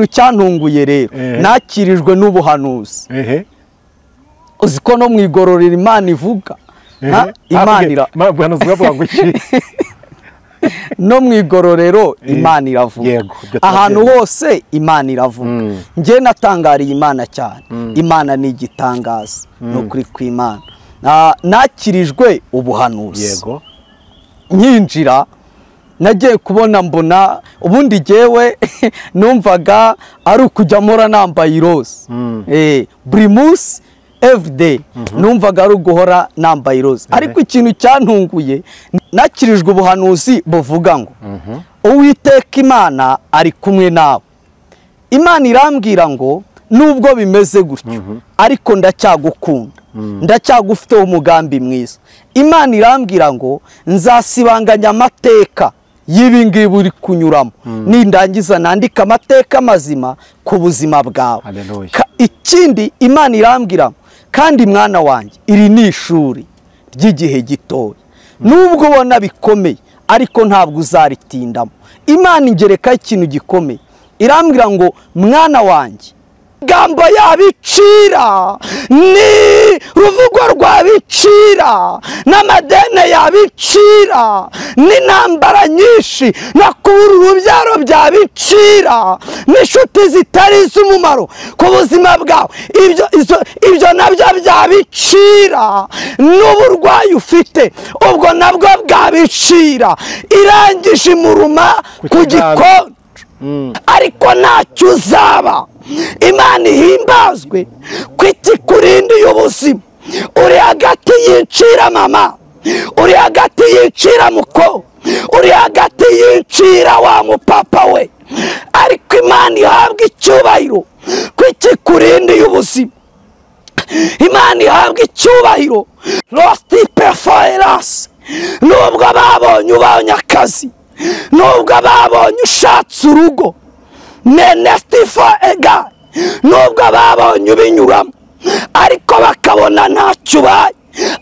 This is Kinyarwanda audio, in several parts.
Cyantunguye rero nakirijwe n'ubuhanuzi uzi ko no mwigororera Imana ivuga Imana no mwigororero Imana iravuga ahantu hose Imana iravuga nge natangariye Imana cyane Imana ni igitangaza no kuri kw'Imana nakirijwe ubuhanuzi nyinjira nagiye kubona mbona ubundi jewe numvaga ari ukujya mora nambaye iroza Primus everyday numvaga ari uguhora nambaye iroza ariko ikintu cyantunguye nakirijwe ubuhanuzi buvuga ngo Uwiteka Imana ari kumwe nawe. Imana irambwira ngo nubwo bimeze gutyo ariko ndacyagukunda ndacyagufiteho umugambi mwiza. Imana irambwira ngo nzasibanganya amateka yibi ngibi uri kunyuramo nindangiza nandika amateka mazima ku buzima bwawe. Ikindi Imana irambwira kandi mwana wanjye iri ni ishuri ry'igihe gitoya nubwo ubona bikomeye ariko ntabwo uzaritindamo. Imana ingereka ikintu gikomeye irambwira ngo mwana wanjye gambo yabicira ni ruvugo rwabicira n'amadene yabicira n'intambara nyinshi nakubura urubyaro byabicira n'inshuti zitari z'umumaro ku buzima bwawe ibyo nabyo byabicira n'uburwayi ufite ubwo nabwo bwabicira irangije imuruma ku gikonjo ariko ntacyo uzaba. Imana ihimbazwe kwiti kurindi y'ubuzima uri hagati yicira mama uri hagati yicira muko uri hagati yicira wa mupapa we ariko Imana ihabwa icyubahiro kwiti kurindi y'ubuzima. Imana ihabwa icyubahiro lost performance nubwo babonye ubonye akazi nubwo babonye ushatse urugo Nestifo ega nubwo babonye ubinyuramo ariko bakabona ntacyo ubaye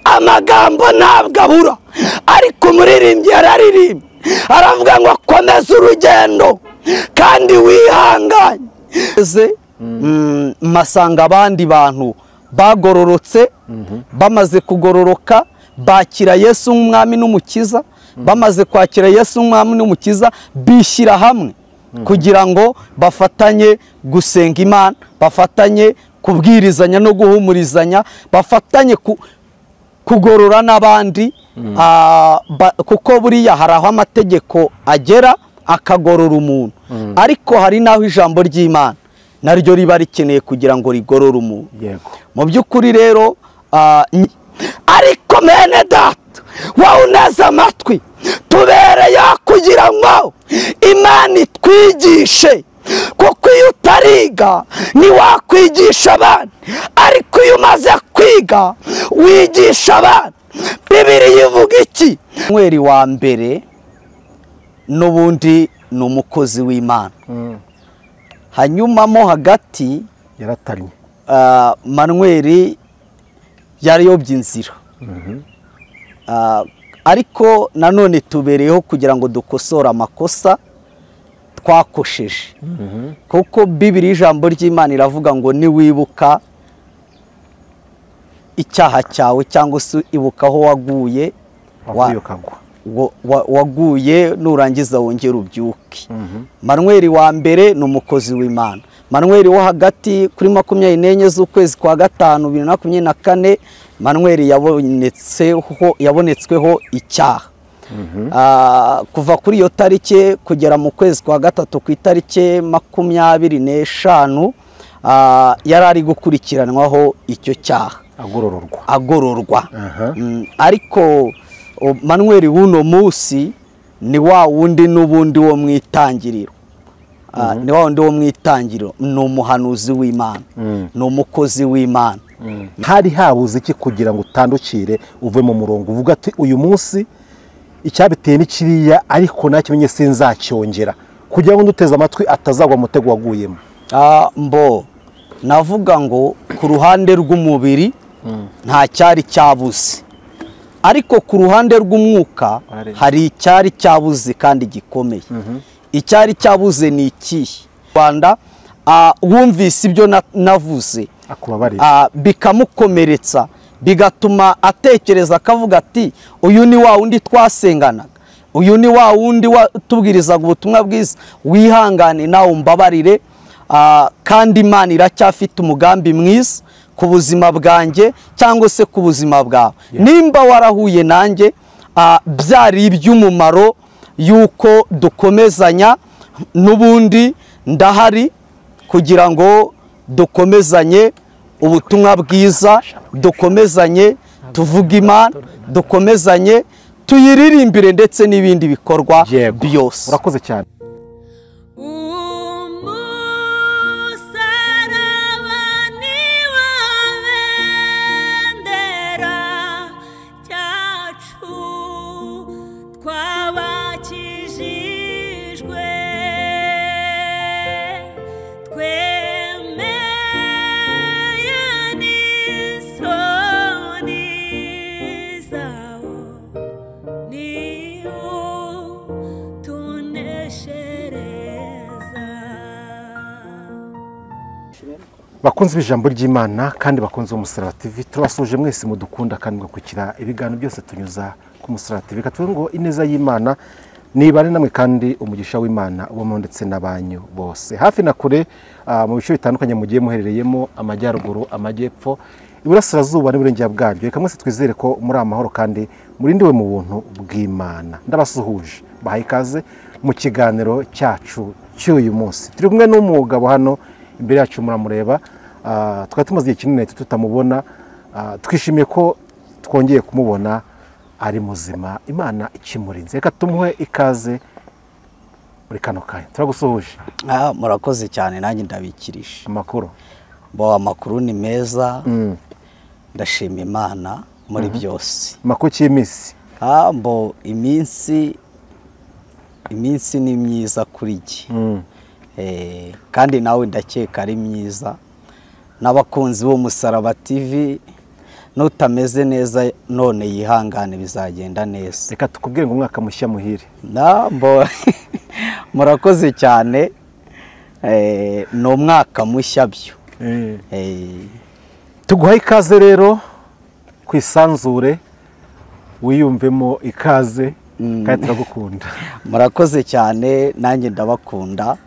amagambo ntabwo abura ariko umuririmbyi yararirimba aravuga ngo komeza urugendo kandi wihanganye. Masanga abandi bantu bagororotse bamaze kugororoka bakira Yesu nk'umwami n'umukiza bamaze kwakira Yesu nk'umwami n'umukiza bishyira hamwe kugira ngo bafatanye gusenga Imana bafatanye kubwirizanya no guhumurizanya bafatanye kugorora n'abandi kuko buriya hari aho amategeko agera akagorora umuntu ariko hari naho ijambo ry'Imana naryo riba rikeneye kugira ngo rigorore umuntu. Mu by'ukuri rero ariko mene data wowe uneze amatwi tubereye kugira ngo Imana itwigishe kuko iyo utariga ntiwakwigisha abandi ariko iyo umaze kwiga wigisha abandi. Bibiliya ivuga iki? Samuel wa mbere n'ubundi ni umukozi w'Imana hanyuma mo hagati yaratanye Manuel yariyobye inzira ariko nanone tubereyeho kugira ngo dukosore amakosa twakosheje kuko Bibiliya ijambo ry'Imana iravuga ngo niwibuka icyaha cyawe cyangwa se ibuka aho waguye waguye nurangiza wongera ubyuke. Manuel wa mbere ni umukozi w'Imana. Manuel wo hagati kuri 24 z'ukwezi kwa gatanu 2024 Manuel yabonetsweho icyaha kuva kuri iyo tariki kugera mu kwezi kwa gatatu ku itariki 25 yari ari gukurikiranwaho icyo cyaha agororwa ariko Manuel w'uno munsi ni wa wundi n'ubundi wo mwitangiriro ni wa wundi wo mwitangiriro ni umuhanuzi w'Imana ni umukozi w'Imana. Hari habuze iki kugira ngo utandukire uve mu murongo uvuga ati uyu munsi icyabiteye n'ikiriya ariko nakimenye sinzacyongera kugira ngo nduteze amatwi atazagwa mutego waguyemo? Navuga ngo ku ruhande rw'umubiri nta cyari cyabuze ariko ku ruhande rw'umwuka hari icyari cyabuze kandi gikomeye. Icyari cyabuze ni ikihe? Rwanda wumvise ibyo navuze bikamukomeretsa bigatuma atekereza akavuga ati uyu ni wa wundi twasenganaga, uyu ni wa wundi watubwirizaga ubutumwa bwiza, wihangane nawe umbabarire, kandi Imana iracyafite umugambi mwiza ku buzima bwanjye cyangwa se ku buzima bwawe. Nimba warahuye nanjye byari iby'umumaro yuko dukomezanya, n'ubundi ndahari kugira ngo dukomezanye ubutumwa bwiza, dukomezanye tuvuga Imana, dukomezanye tuyiririmbire ndetse n'ibindi bikorwa byose. Urakoze cyane. Bakunze ijambo ry'Imana kandi bakunze Umusaraba TV, turabasuje mwese mudukunda kandi mugakukira ibiganiro byose tunyuza ku Musaraba TV. Katuvuga ngo ineza y'Imana nibane namwe kandi umugisha w'Imana ubamo ndetse n'abanyu bose hafi na kure, mu bice bitandukanye mugiye muherereyemo, amajyaruguru, amajyepfo, iburasirazuba n'uburengera bwaryo. Reka mwese twizere ko muri amahoro kandi murindiwe mu buntu bw'Imana. Ndabasuhuje, bahaye ikaze mu kiganiro cyacu cy'uyu munsi. Turi kumwe n'umugabo hano imbere yacu muramureba, twari tumaze igihe kinini tutamubona, twishimiye ko twongeye kumubona ari muzima, Imana ikimurinze. Reka tumuhe ikaze muri kano kanya. Turagusuhuje. Murakoze cyane, nanjye ndabikirije. Amakuru amakuru ni meza, ndashima Imana muri byose. Amakuru cy'iminsi? Iminsi ni myiza kuri jye, kandi nawe ndakeka ari myiza. N'abakunzi b'Umusaraba TV, nutameze neza none yihangane, bizagenda neza. Reka tukubwire ngo umwaka mushya muhire. Murakoze cyane, ni umwaka mushya byo. Tuguhaye ikaze rero ku isanzure, wiyumvemo ikaze kandi turagukunda. Murakoze cyane, nanjye ndabakunda.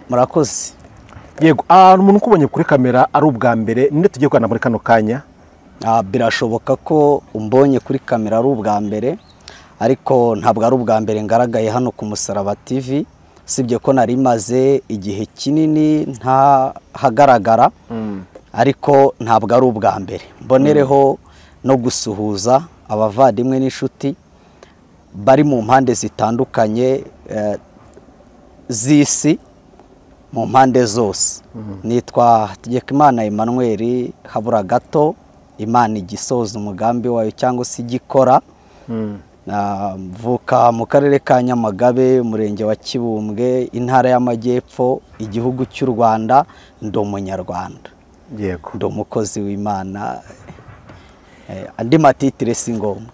Murakoze. Yego, umuntu ukubonye kuri kamera ari ubwa mbere, ninde tugiye kugana muri kano kanya? Birashoboka ko umbonye kuri kamera ari ubwa mbere, ariko ntabwo ari ubwa mbere ngaragaye hano ku Musaraba TV, sibye ko nari maze igihe kinini ntahagaragara, ariko ntabwo ari ubwa mbere. Mbonereho no gusuhuza abavandimwe n'inshuti bari mu mpande zitandukanye z'isi, mu mpande zose. Nitwa Hategekimana Emmanuel, habura gato Imana igisoza umugambi wayo cyangwa se igikora. Mvuka mu karere ka Nyamagabe, umurenge wa Kibumbwe, intara y'Amajyepfo, igihugu cy'u Rwanda. Ndi umunyarwanda. Yego. Ndi umukozi w'Imana, andi matitire si ngombwa.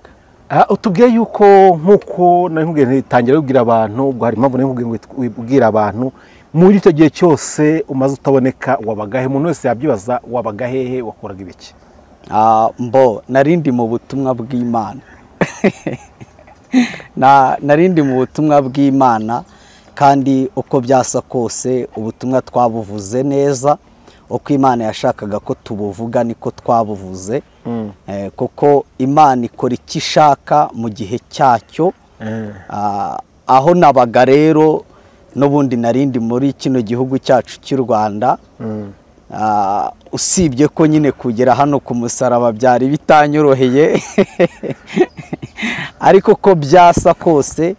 Utubwiye yuko nkuko nari tangira kubwira abantu, ubwo hari impamvu nari kubwira abantu, muri icyo gihe cyose umaze utaboneka wabagahe? Umuntu wese yabyibaza, wabagahehe, wakoraga ibiki? Narindi mu butumwa bw'Imana. Narindi mu butumwa bw'Imana, kandi uko byasa kose ubutumwa twabuvuze neza, uko Imana yashakaga ko tubuvuga niko twabuvuze. Kuko Imana ikora icyo ishaka mu gihe cyacyo. Aho nabaga rero n'ubundi narindi muri kino gihugu cyacu cy'u Rwanda, usibye ko nyine kugera hano ku Musaraba byari bitanyoroheye, ariko ko byasa kose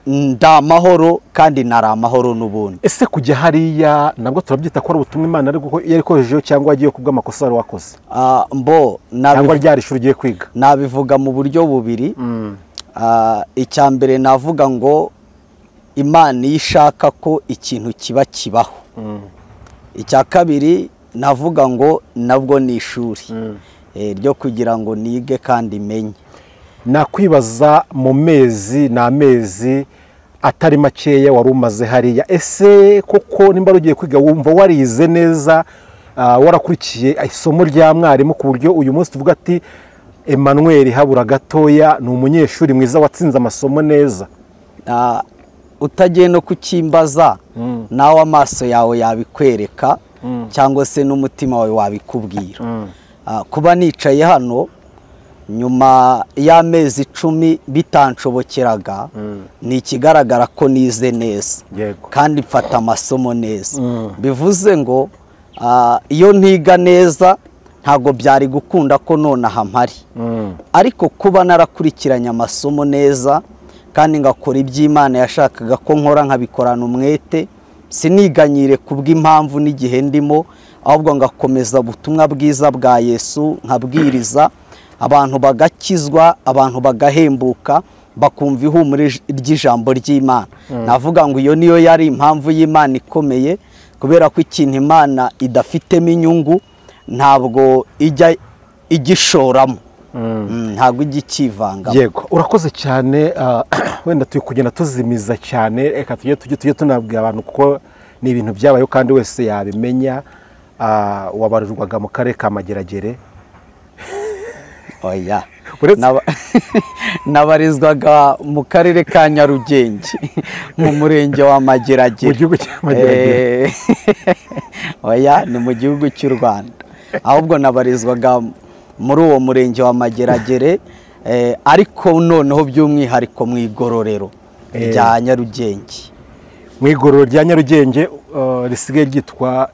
ndamahoro kandi nari amahoro n'ubundi. Ese kujya hariya nabwo turabyita ko ari ubutumwa Imana yari ikoresheje, cyangwa agiye kubw'amakosa wari wakoze? Cyangwa ryari ishuri ugiye kwiga? Nabivuga mu buryo bubiri. Icya mbere navuga ngo Imana iyo ishaka ko ikintu kiba kibaho. Icya kabiri navuga ngo nabwo ni ishuri ryo kugira ngo nige kandi menye. Nakwibaza mu mezi n'amezi atari makeya wari umaze hariya. Ese koko nimba ugiye kwiga wumva warize neza, warakurikiye isomo rya mwarimu ku buryo uyu munsi tuvuga ati Emmanuel habura gatoya ni umunyeshuri mwiza watsinze amasomo neza? Utagiye no kukimbaza nawe amaso yawe yabikwereka cyangwa se n'umutima wawe wabikubwira. Kuba nicaye hano nyuma y'amezi 10 bitanshobokeraga ni ikigaragara ko nize neza kandi mfata amasomo neza. Bivuze ngo iyo ntiga neza ntago byari gukunda ko nonaha mpari, ariko kuba narakurikiranye amasomo neza kandi ngakora iby'Imana yashakaga ko nkora nkabikorana umwete, siniganyire kubw'impamvu n'igihe ndimo, ahubwo ngakomeza ubutumwa bwiza bwa Yesu, nkabwiriza abantu bagakizwa, abantu bagahembuka, bakumva ihumure ry'ijambo ry'Imana. Navuga ngo iyo niyo yari impamvu y'Imana ikomeye, kubera ko ikintu Imana idafitemo inyungu ntabwo ijya igishoramo, ntabwo ijya ikivanga. Yego, urakoze cyane. Wenda turi kugenda tuzimiza cyane, reka tujye tunabwira abantu kuko ni ibintu byabayeho kandi wese yabimenya. Wabarirwaga mu karere ka Mageragere? Oya, nabarizwaga mu karere ka Nyarugenge mu murenge wa Mageragere. Mu gihugu cya Mageragere? Oya, ni mu gihugu cy'u Rwanda, ahubwo nabarizwaga muri uwo murenge wa Mageragere, ariko noneho by'umwihariko mu igororero rya Nyarugenge. Mu igororero rya Nyarugenge risigaye ryitwa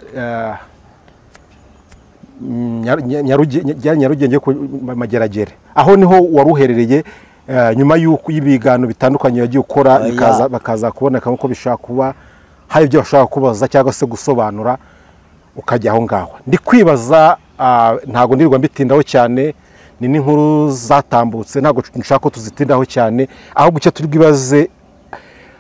Nyarugenge ku Mageragere. Aho niho wari uherereye nyuma y'ibigano bitandukanye yagiye ukora, bakaza kuboneka ko bishaka kuba hari ibyo bashaka kubaza cyangwa se gusobanura, ukajya aho ngaho. Ndi kwibaza, ntago ndirwa mbitindaho cyane, ni n'inkuru zatambutse, ntago nshaka ko tuzitindaho cyane, ahubwo icyo turi bwibaze,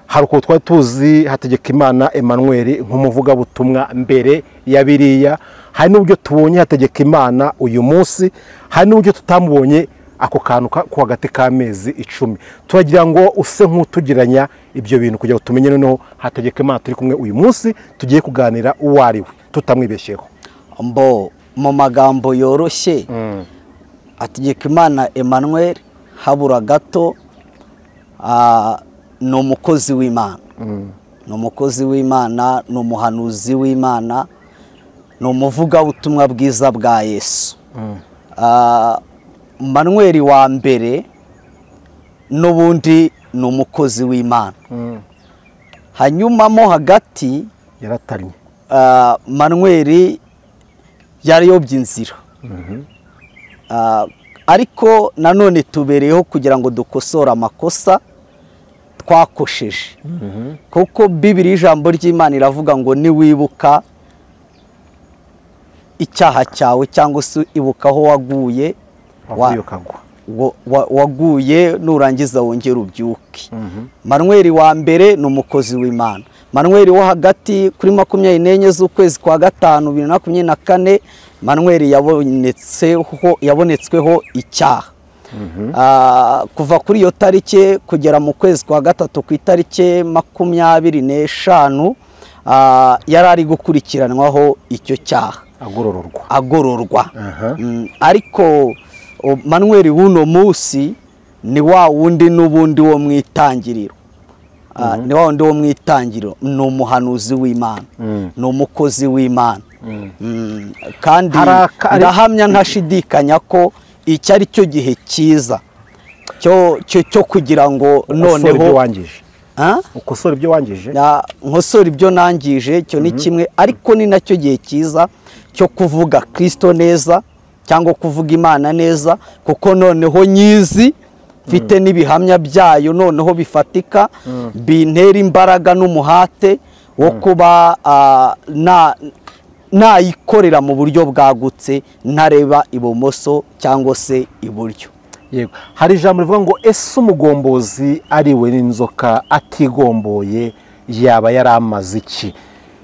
hari uko twari tuzi Hategekimana Emmanuel nk'umuvugabutumwa mbere ya biriya, hari n'uburyo tubonye Hategekimana uyu munsi, hari n'uburyo tutamubonye ako kantu ko hagati k'amezi 10. Turagira ngo use nk'utugiranya ibyo bintu kugira ngo tumenye noneho Hategekimana turi kumwe uyu munsi tugiye kuganira uwo ari we tutamwibeshyeho. Mu magambo yoroshye, Hategekimana Emmanuel habura gato ni umukozi w'Imana, ni umukozi w'Imana, ni umuhanuzi w'Imana, ni umuvugabutumwa bwiza bwa Yesu. Manuel wa mbere n'ubundi ni umukozi w'Imana. Hanyuma mo hagati yarataranye, Manuel yarayobye inzira, ariko nanone tubereyeho kugira ngo dukosore amakosa twakosheje, kuko Bibiliya ijambo ry'Imana iravuga ngo niwibuka icyaha cyawe cyangwa se ibuka aho waguye, waguye nurangiza wongera ubyuke. Manuel wa mbere ni umukozi w'Imana. Manuel wo hagati kuri 24 z'ukwezi kwa gatanu 2024, Manuel yabonetsweho icyaha. Kuva kuri iyo tariki kugera mu kwezi kwa gatatu ku itariki 25 yari ari gukurikiranwaho icyo cyaha, agororwa. Ariko Manuel w'uno munsi ni wa wundi n'ubundi wo mu itangiriro, ni wa wundi wo mu itangiriro, ni umuhanuzi w'Imana, ni umukozi w'Imana. Kandi ndahamya ntashidikanya ko icyo ari cyo gihe cyiza cyo kugira ngo noneho ukosora ibyo wangije, nkosora ibyo nangije, cyo ni kimwe, ariko ni nacyo gihe cyiza cyo kuvuga Kristo neza cyangwa kuvuga Imana neza, kuko noneho nyizi mfite n'ibihamya byayo noneho bifatika, bintera imbaraga n'umuhate wo kuba nayikorera mu buryo bwagutse, ntareba ibumoso cyangwa se iburyo. Yego, hari ijambo rivuga ngo ese umugombozi ari we n'inzoka atigomboye yaba yaramaze iki?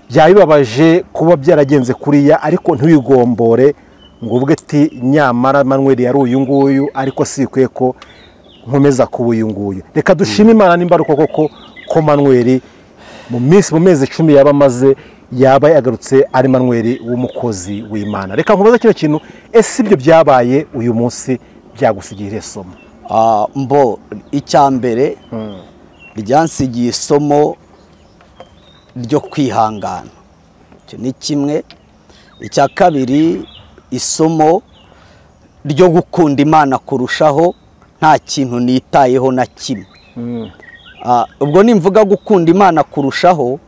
Byabibabaje kuba byaragenze kuriya, ariko ntiwigombore ngo uvuge ati nyamara Manuel yari uyu nguyu, ariko sikwiye ko nkomeza kuba uyu nguyu. Reka dushime Imana nimba koko ko Manuel mu mezi 10 yaba amaze yaba yagarutse ari Manuel w'umukozi w'Imana. Reka nkubaza kino kintu, ese ibyo byabaye uyu munsi byagusigiye isomo? Mbo icyambere ryansigiye isomo ryo kwihangana, icyo ni kimwe. Icya kabiri, isomo ryo gukunda Imana kurushaho, nta kintu nitayeho na kimwe. Ubwo nimvuga gukunda Imana kurushaho,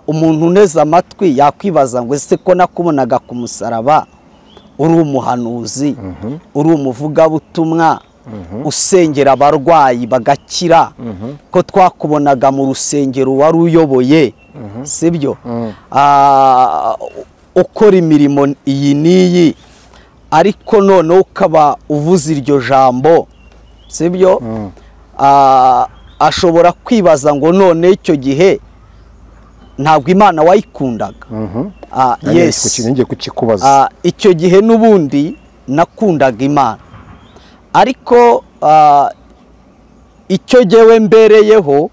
umuntu uneze amatwi yakwibaza ngo ese ko nakubonaga ku musaraba uri umuhanuzi, uri umuvugabutumwa, usengera abarwayi bagakira, ko twakubonaga mu rusengero wari uyoboye, sibyo? Ukora imirimo iyi n'iyi, ariko none ukaba uvuze iryo jambo, sibyo? Ashobora kwibaza ngo none icyo gihe ntabwo Imana wayikundaga. Yes, ngiye kukikubaza. Icyo gihe n'ubundi nakundaga Imana, ariko icyo jyewe mbereyeho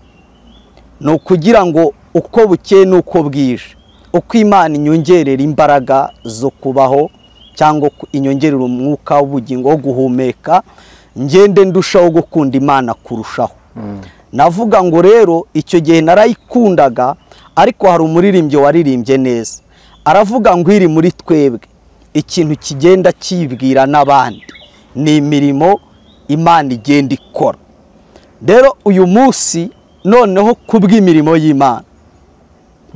ni ukugira ngo uko bukeye n'uko bwije, uko Imana inyongerera imbaraga zo kubaho cyangwa inyongerera umwuka w'ubugingo wo guhumeka, ngende ndushaho gukunda Imana kurushaho. Navuga ngo rero icyo gihe narayikundaga, ariko hari umuririmbyi waririmbye neza, aravuga ngo iri muri twebwe ikintu kigenda kibwira n'abandi ni imirimo Imana igenda ikora. Rero uyu munsi noneho kubw'imirimo y'Imana,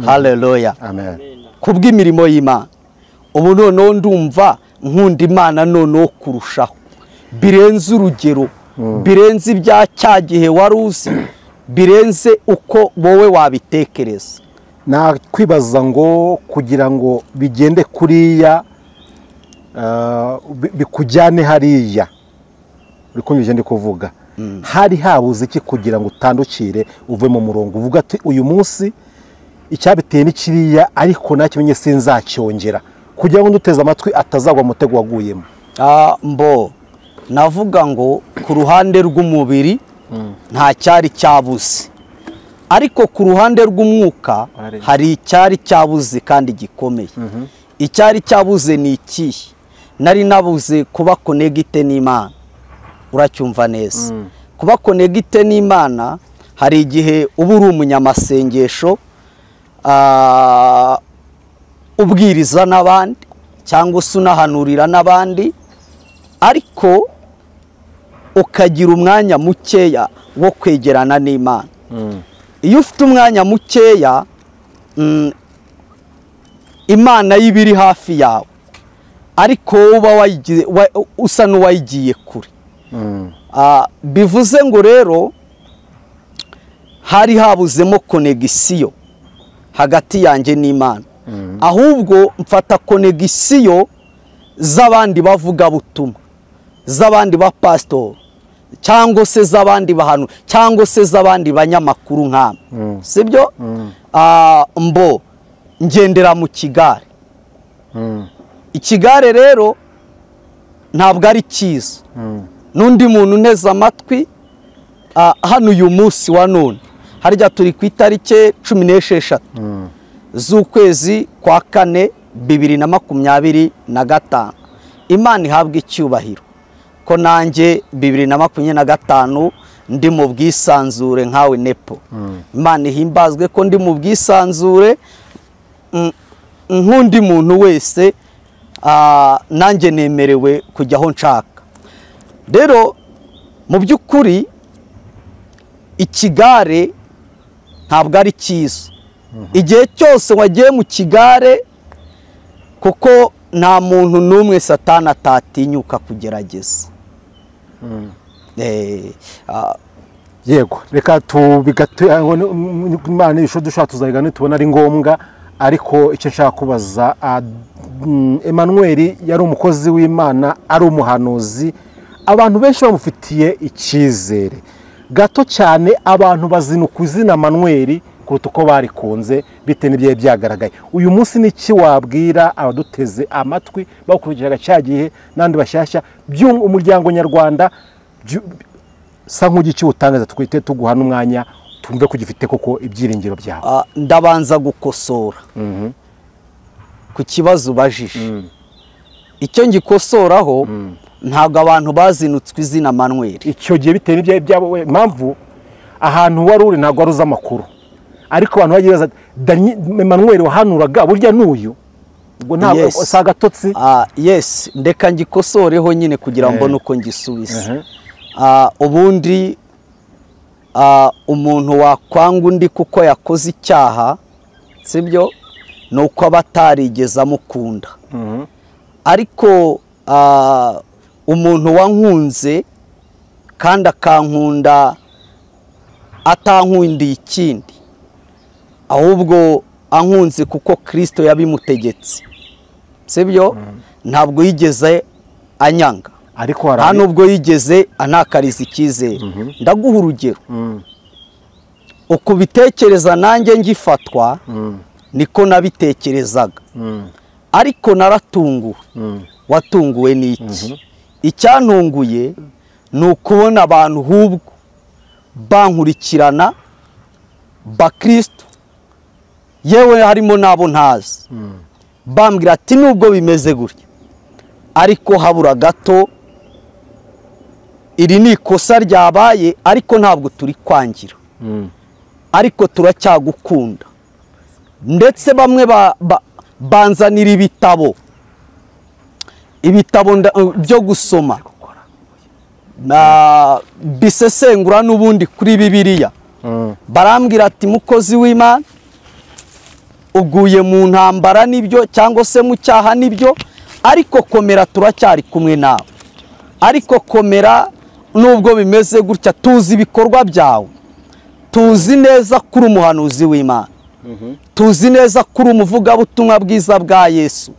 haleluya, amen, kubw'imirimo y'Imana, ubu noneho ndumva nkunda Imana noneho kurushaho, birenze urugero, birenze ibya cya gihe wari uzi, birenze uko wowe wabitekereza. Nakwibaza ngo kugira ngo bigende kuriya, bikujyane hariya, uri kumva ndi kuvuga, hari habuze iki kugira ngo utandukire uve mu murongo uvuga ati uyu munsi icyabiteye ni kiriya, ariko nakimenye sinzacyongera, kugira ngo nduteze amatwi atazagwa mutego waguyemo? Mbo navuga ngo ku ruhande rw'umubiri nta cyari cyabuze, ariko ku ruhande rw'umwuka hari icyari cyabuze kandi gikomeye. Icyari cyabuze ni ikihe? Nari nabuze kuba connected n'Imana. Uracyumva neza? Kuba connected n'Imana, hari igihe uba uri umunyamasengesho, ubwiriza n'abandi cyangwa se unahanurira n'abandi, ariko ukagira umwanya mukeya wo kwegerana n'Imana. Iyo ufite umwanya mukeya, Imana y'ibiri hafi yawe, ariko uba usa n'uwayigiye kure. Bivuze ngo rero hari habuzemo konegisiyo hagati yanjye n'Imana, ahubwo mfata konegisiyo z'abandi bavuga butumwa, z'abandi ba pastor, cyangwa se z'abandi bahanu, cyangwa se z'abandi banyamakuru nk'ama, sibyo? Mbo ngendera mu kigare. Ikigare rero ntabwo ari cyiza. N'undi muntu uneze amatwi, hano uyu munsi wa none, harya turi ku itariki 16 z'ukwezi kwa 4 2025. Imana ihabwa icyubahiro ko nanjye 2025 ndi mu bwisanzure nkawe Nepo. Imana ihimbazwe ko ndi mu bwisanzure nk'undi muntu wese, nanjye nemerewe kujya aho nshaka. Rero mu by'ukuri ikigare ntabwo ari cyiza. Igihe cyose wagiye mu kigare, kuko nta muntu n'umwe Satani atatinyuka kugerageza. Yego, reka Imana isho dushaka tuzayigana tubona ari ngombwa, ariko icyo nshaka kubaza, Emmanuel yari umukozi w'Imana, ari umuhanuzi, abantu benshi bamufitiye icyizere gato cyane, abantu bazinuka izina Emmanuel kuruta uko barikunze bite n'ibyaye byagaragaye. Uyu munsi niki wabwira abaduteze amatwi bakurikiraga cyagihe nandi bashyashya umuryango nyarwanda, sa nk'ugiki utangaza twite tuguha n'umwanya tumve ko gifite koko ibyiringiro byawe. Ndabanza gukosora ku kibazo ubajije. Icyo ngikosoraho ntabwo abantu bazinutswe izina Manuel. Icyo gihe bitewe n'ibyawe byabo mpamvu ahantu wari uri ntabwo waruza amakuru, ariko abantu bagiye baza Manuel wahanuraga burya n'uyu ubwo ntabwo sa gatotsi. Yes, ndeka ngikosoreho nyine kugira ngo mbone uko ngisubiza. Ubundi umuntu wakwanga undi kuko yakoze icyaha, sibyo, nuko abatarigeze amukunda. Ariko umuntu wankunze kandi akankunda atankundiye ikindi, ahubwo ankunze kuko Kristo yabimutegetse, sibyo, ntabwo yigeze anyanga, ariko nta nubwo yigeze anakariza icyizere. Ndaguha urugero. Uko bitekereza nanjye ngifatwa niko nabitekerezaga, ariko naratunguwe. Watunguwe n'iki? Icyantunguye ni ukubona abantu hubwo bankurikirana bakristo, yewe harimo nabo ntazi, bambwira ati nubwo bimeze gutya ariko habura gato, iri ni ikosa ryabaye ariko ntabwo turi kwangira, ariko turacyagukunda. Ndetse bamwe banzanira ibitabo byo gusoma bisesengura n'ubundi kuri Bibiliya. Barambwira ati mukozi w'Imana, uguye mu ntambara nibyo cyangwa se mu cyaha nibyo, ariko komera, turacyari kumwe nawe. Ariko komera nubwo bimeze gutya, tuzi ibikorwa byawe, tuzi neza kuri umuhanuzi w'Imana, tuzi neza kuri umuvugabutumwa bwiza bwa Yesu.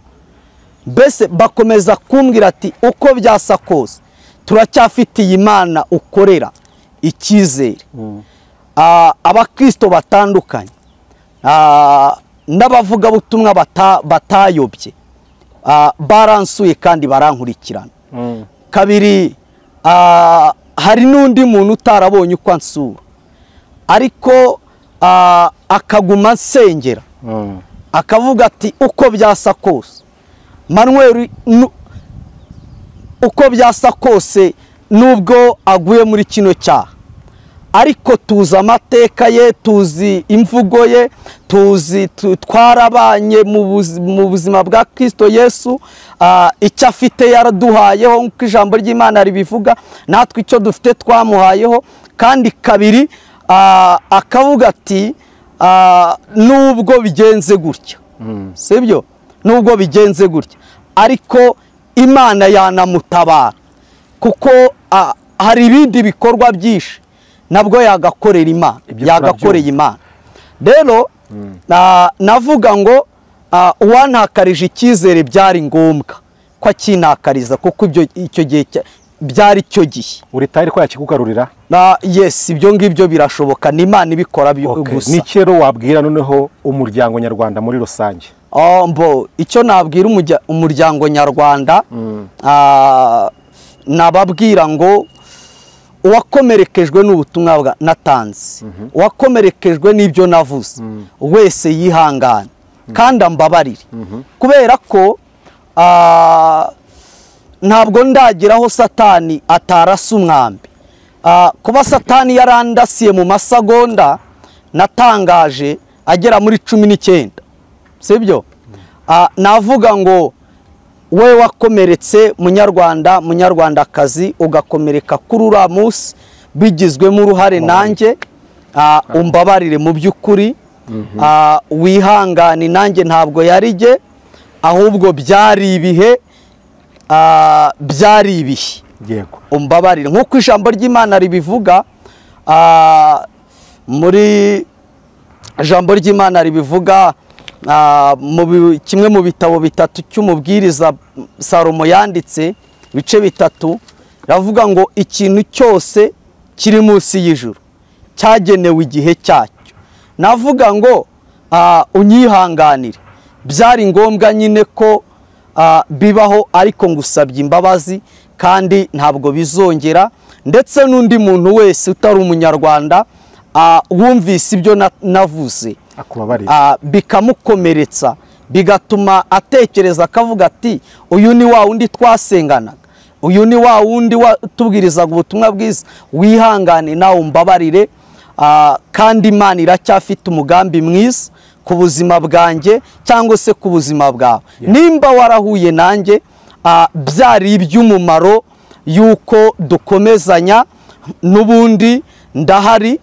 Mbese bakomeza kumbwira ati uko byasa kose turacyafitiye Imana ukorera icyizere. Abakristo batandukanye n'abavugabutumwa batayobye baransuye kandi barankurikirana. Kabiri, hari n'undi muntu utarabonye uko ansura, ariko akaguma nsengera, akavuga ati uko byasa kose Manuel, uko byasa kose nubwo aguye muri kino cyaha, ariko tuzi amateka ye, tuzi imvugo ye, tuzi twarabanye mu buzima bwa Kristo Yesu. Icyo afite yaraduhayeho nk'uko ijambo ry'Imana ribivuga, natwe icyo dufite twamuhayeho. Kandi kabiri, akavuga ati nubwo bigenze gutya, sibyo, nubwo bigenze gutya ariko Imana yanamutabara, kuko hari ibindi bikorwa byinshi nabwo yagakorera Imana, yagakoreye Imana. Rero navuga ngo uwantakarije icyizere byari ngombwa ko akintakariza, kuko icyo gihe byari cyo gihe. Uri tayari ko yakikugarurira? Yes, ibyo ngibyo birashoboka, ni Imana ibikora gusa. Ni kero wabwira noneho umuryango nyarwanda muri rusange? Icyo nabwira umuryango nyarwanda, nababwira ngo uwakomerekejwe n'ubutumwa natanze, uwakomerekejwe n'ibyo navuze wese yihangane kandi ambabarire, kubera ko ntabwo ndageraho Satani atarasa umwambi. Kuba Satani yarandasiye mu masegonda natangaje agera muri 19, sibyo, navuga ngo we wakomeretse munyarwandakazi, ugakomereka kuri uriya munsi bigizwemo uruhare nanjye, umbabarire mu by'ukuri, wihangane, nanjye ntabwo yarijye, ahubwo byari ibihe, yego, umbabarire nk'uko ijambo ry'Imana ribivuga. Muri ijambo ry'Imana ribivuga kimwe mu bitabo bitatu cy'umubwiriza Salomo yanditse, bice bitatu, ravuga ngo ikintu cyose kiri munsi y'ijuru cyagenewe igihe cyacyo. Navuga ngo unyihanganire, byari ngombwa nyine ko bibaho, ariko ngusabye imbabazi kandi ntabwo bizongera. Ndetse n'undi muntu wese utari umunyarwanda wumvise ibyo navuze akubabarira bikamukomeretsa bigatuma atekereza akavuga ati uyu ni wa wundi twasenganaga, uyu ni wa wundi watubwirizaga ubutumwa bwiza, wihangane nawe umbabarire, kandi Imana iracyafite umugambi mwiza ku buzima bwanjye cyangwa se ku buzima bwawe. Nimba warahuye nanjye byari iby'umumaro yuko dukomezanya, n'ubundi ndahari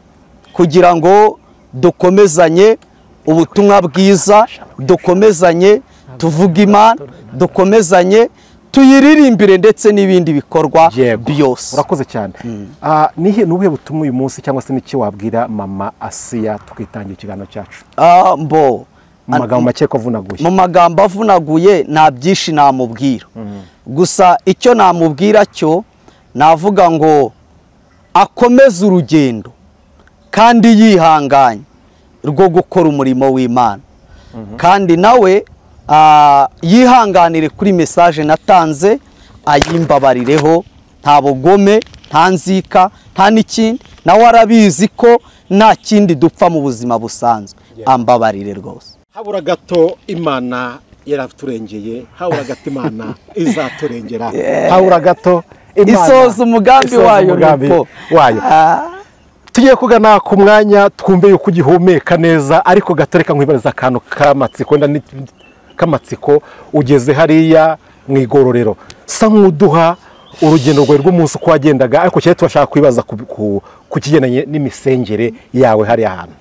kugira ngo dukomezanye ubutumwa bwiza, dukomezanye tuvuge Imana, dukomezanye tuyiririmbire ndetse n'ibindi bikorwa byose. Urakoze cyane. Nubuhe butumwa uyu munsi cyangwa se n'iki wabwira mama Asiya twitangira ikiganiro cyacu? Mu magambo make ko avunaguye. Mu magambo avunaguye nta byinshi namubwira, gusa icyo namubwira cyo navuga ngo akomeze urugendo kandi yihanganye rwo gukora umurimo w'Imana, kandi nawe yihanganire kuri message natanze, ayimbabarireho, nta bugome, nta nzika, nta n'ikindi. Nawe arabizi ko nta kindi dupfa mu buzima busanzwe, ambabarire rwose. Habura gato Imana yaraturengeye, habura gato Imana izaturengera, habura gato Imana isoza umugambi wayo. Tugiye kugana ku mwanya twumve yuko ugihumeka neza, ariko gato reka nkwibariza akantu k'amatsiko, k'amatsiko. Ugeze hariya mu igororero, sa nk'uduha urugendo rwawe rw'umunsi uko wagendaga, ariko cyane turashaka kwibaza ku kigendanye n'imisengere yawe hariya hantu.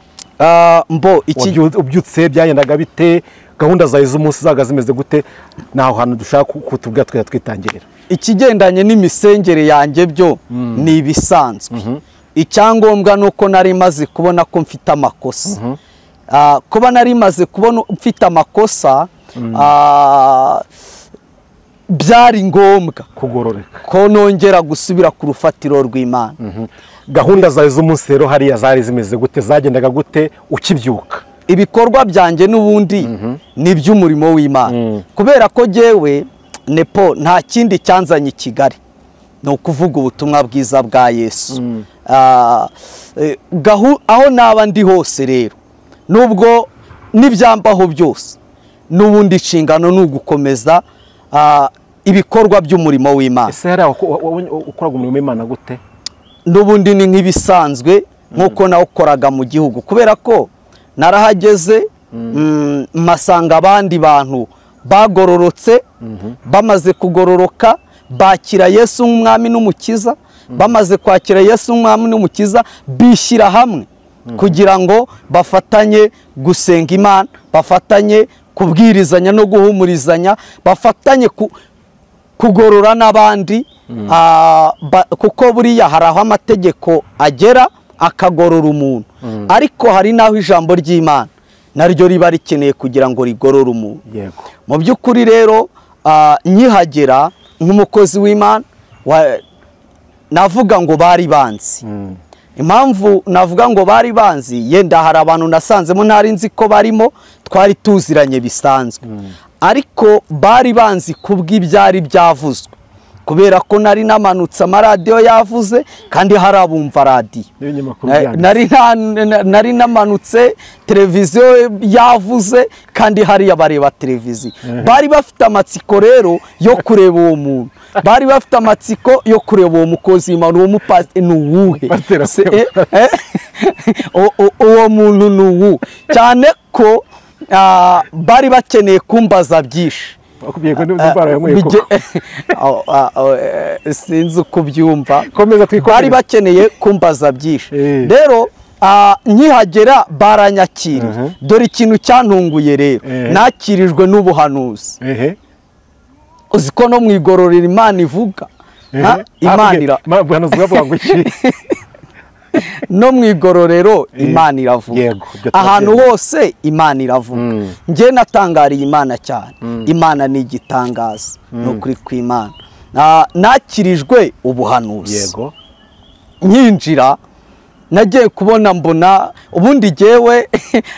Ubyutse byagendaga bite? Gahunda zawe z'umunsi zaga zimeze gute? Naho hantu dushaka kutubwira twitangirira. Ikigendanye n'imisengere yanjye byo ni ibisanzwe. Icyangombwa nuko nari maze kubona ko mfite amakosa. Kuba nari maze kubona mfite amakosa, byari ngombwa kugororeka ko nongera gusubira ku rufatiro rw'Imana. Gahunda zawe z'umunsi rero hariya zari zimeze gute? Zagendaga gute ukibyuka? Ibikorwa byanjye n'ubundi ni by'umurimo w'Imana, kubera ko jewe Nepo nta kindi cyanzanye i Kigali, ni ukuvuga ubutumwa bwiza bwa Yesu. Aho naba ndi hose rero, nubwo n'ibyambaho byose, n'ubundi inshingano ni ugukomeza ibikorwa by'umurimo w'Imana. Ese hariya ukoraga umurimo w'Imana gute? N'ubundi ni nk'ibisanzwe nk'uko nawukoraga mu gihugu, kubera ko narahageze masanga abandi bantu bagororotse, bamaze kugororoka bakira Yesu nk'umwami n'umukiza. Bamaze kwakira Yesu nk'umwami n'umukiza, bishyira hamwe kugira ngo bafatanye gusenga Imana, bafatanye kubwirizanya no guhumurizanya, bafatanye kugorora n'abandi, kuko buriya hari aho amategeko agera akagorora umuntu, ariko hari n'aho ijambo ry'Imana naryo riba rikeneye kugira ngo rigorore umuntu. Mu by'ukuri rero nkihagera nk'umukozi w'Imana, navuga ngo bari banzi. Impamvu navuga ngo bari banzi, yenda hari abantu nasanzemo ntari nzi ko barimo, twari tuziranye bisanzwe, ariko bari banzi kubw'ibyari byavuzwe, kubera ko nari namanutse amaradiyo yavuze kandi hari abumva radiyo, nari namanutse televiziyo yavuze kandi hariya bareba televiziyo. Bari bafite amatsiko rero yo kureba uwo muntu, bari bafite amatsiko yo kureba uwo mukozi w'Imana, uwo mupasiteri ni uwuhe, uwo muntu ni uwuhe, cyane ko bari bakeneye kumbaza byinshi. Sinzi uko ubyumva, bari bakeneye kumbaza byinshi. Rero nkihagera baranyakiriye. Dore ikintu cyantunguye rero, nakirijwe n'ubuhanuzi. Uzi ko no mu igororero Imana ivuga, no mu igororero Imana iravuga, ahantu hose Imana iravuga. Njye natangariye Imana cyane, Imana ni igitangaza, ni ukuri kw'Imana. Nakirijwe ubuhanuzi, nyinjira nagiye kubona mbona, ubundi jyewe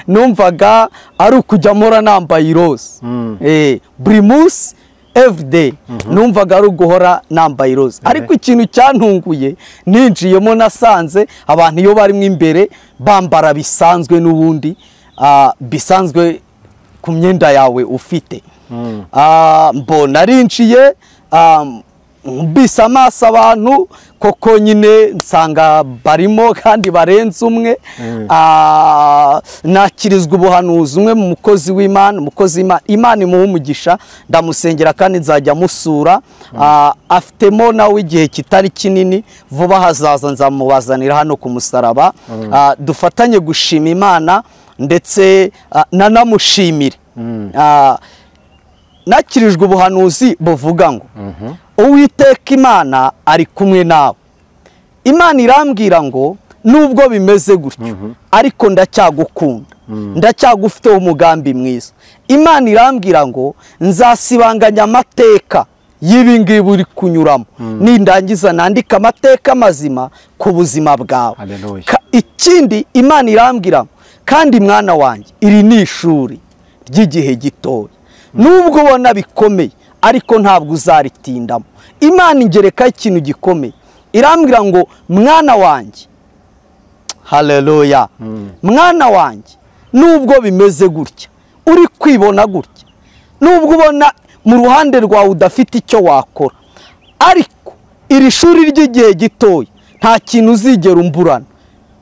numvaga ari ukujya mpora nambaye iroza, buri munsi everyday numvaga ari uguhora nambaye iroza ariko ikintu cyantunguye ninjiyemo nasanze abantu iyo barimo imbere bambara bisanzwe n'ubundi bisanzwe ku myenda yawe ufite mbona arinjiye mbisa amaso abantu koko nyine nsanga barimo kandi barenze umwe nakirizwa ubuhanuzi umwe mu mukozi w'Imana Imana imuha umugisha ndamusengera kandi nzajya musura afitemo nawe igihe kitari kinini vuba hazaza nzamubazanira hano ku musaraba dufatanye gushima Imana ndetse nanamushimire nakirijwe ubuhanuzi buvuga ngo Uwiteka Imana ari kumwe nawe. Imana irambwira ngo nubwo bimeze gutyo ariko ndacyagukunda ndacyagufiteho umugambi mwiza. Imana irambwira ngo nzasibanganya amateka y'ibi ngibi uri kunyuramo nindangiza nandika amateka mazima ku buzima bwawe. Ikindi Imana irambwira kandi mwana wanjye iri ni ishuri ry'igihe gitoya nubwo ubona bikomeye ariko ntabwo uzaritindamo. Imana ingereka ikintu gikomeye irambwira ngo mwana wanjye haleluya mwana wanjye nubwo bimeze gutya uri kwibona gutya nubwo ubona mu ruhande rwawe udafite icyo wakora ariko iri shuri ry'igihe gitoya nta kintu uzigera umburana.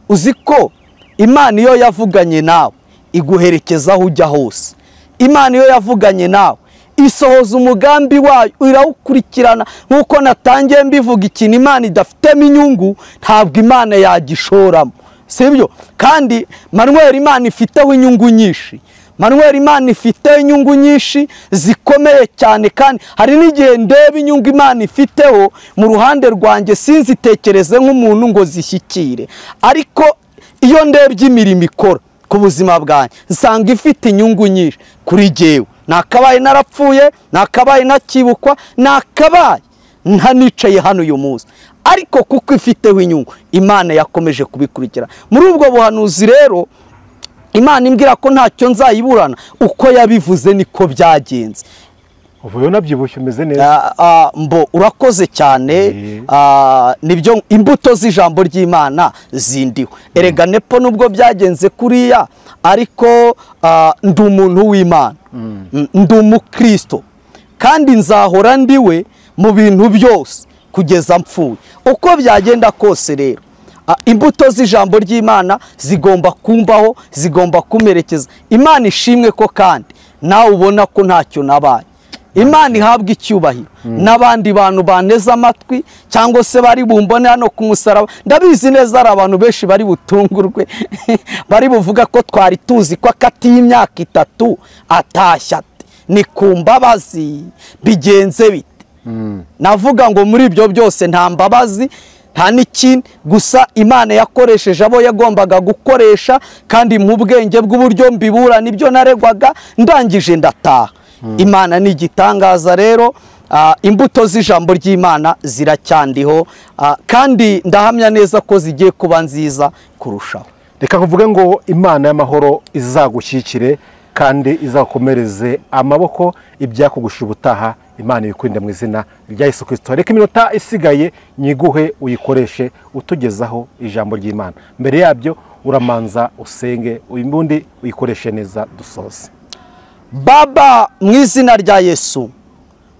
Uzi ko Imana iyo yavuganye nawe iguherekeza aho ujya hose. Imana iyo yavuganye nawe isohoza umugambi wayo irawukurikirana nkuko natangiye mbivuga ikintu Imana idafitemo inyungu ntabwo Imana yagishoramo sibyo. Kandi Manuel Imana ifiteho inyungu nyinshi Imana ifiteho inyungu nyinshi zikomeye cyane kandi hari n'igihe ndeba inyungu Imana ifiteho mu ruhande rwanjye sinzitekereze nk'umuntu ngo zishyikire ariko iyo ndebye imirimo ikora ku buzima bwanjye nsanga ifite inyungu nyinshi kuri jyewe. Nakabaye narapfuye nakabaye nakibukwa nakabaye ntanicaye hano uyu munsi ariko kuko ifiteho inyungu Imana yakomeje kubikurikira. Muri ubwo buhanuzi rero Imana imbwira ko ntacyo nzayiburana uko yabivuze niko byagenze. uvuye nabyibushye umeze neza urakoze cyane nibyo imbuto z'ijambo ry'Imana zindiho. Erega nepo nubwo byagenze kuriya ariko ndi umuntu w'Imana ndi umukristo kandi nzahora ndiwe mu bintu byose kugeza mpfuye. Uko byagenda kose rero imbuto z'ijambo ry'Imana zigomba kumbaho zigomba kumerekeza. Imana ishimwe ko kandi nawe ubona ko ntacyo nabaye. Imana ihabwa icyubahiro n'abandi bantu baneza amatwi cyangwa se bari bumbone hano ku musaraba. Ndabizi neza ari abantu benshi bari butungurwe bari buvuga ko twari tuzi ko akatiye imyaka 3 atashya ni ku mbabazi bigenze bite. Navuga ngo muri ibyo byose nta mbabazi nta n'ikindi gusa Imana yakoresheje abo yagombaga gukoresha kandi mu bwenge bw'uburyo mbibura nibyo naregwaga ndangije ndataha. Imana ni igitangaza rero imbuto z'ijambo ry'Imana ziracyandiho kandi ndahamya neza ko zigiye kuba nziza kurushaho. Reka kuvuga ngo Imana y'amahoro izagushyikire kandi izakomereze amaboko ibyakugusha ubutaha. Imana ibikurinde mu izina rya Yesu Kristo. Reka iminota isigaye nyiguhe uyikoreshe utugezaho ijambo ry'Imana. Mbere yabyo uramanza usenge ubundi uyikoreshe neza dusoze. Baba mu izina rya Yesu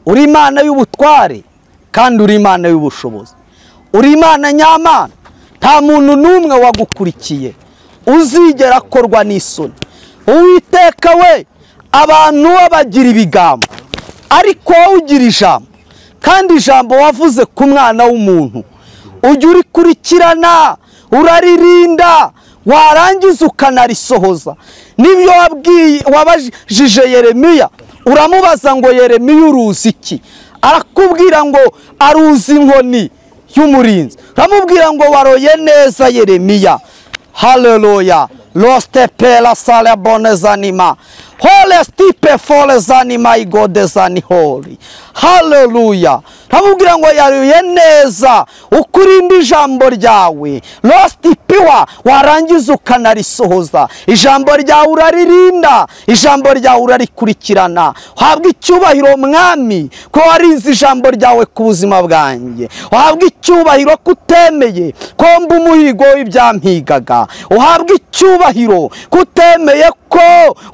uri Imana y'ubutware kandi uri Imana y'ubushobozi uri Imana nyamana nta muntu n'umwe wagukurikiye uzigera akorwa n'isoni. Uwiteka we abantu bagira ibigambo ariko wowe ugira ijambo kandi ijambo wavuze ku mwana w'umuntu ujya urikurikirana uraririnda warangiza ukanarisohoza. Nibyo wabajije Yeremiya uramubaza ngo Yeremiya uruzi iki arakubwira ngo aruzi inkoni y'umurinzi. Uramubwira ngo waroye neza Yeremiya. Haleluya. Loste pela sale bonezanima Holy stipe for zani my God zani holy. Hallelujah. Ntamubwira ngo yaruye neza ukurinda ijambo ryawe. Lost piwa warangiza ukanarisohoza. Ijambo ryawe uraririnda, ijambo ryawe urarikurikirana. Habwa icyubahiro mwami ko warinze ijambo ryawe ku buzima bwanjye. Habwa icyubahiro kutemeye ko mba umuhigo w'ibyampigaga. Uhabwa icyubahiro kutemeye ko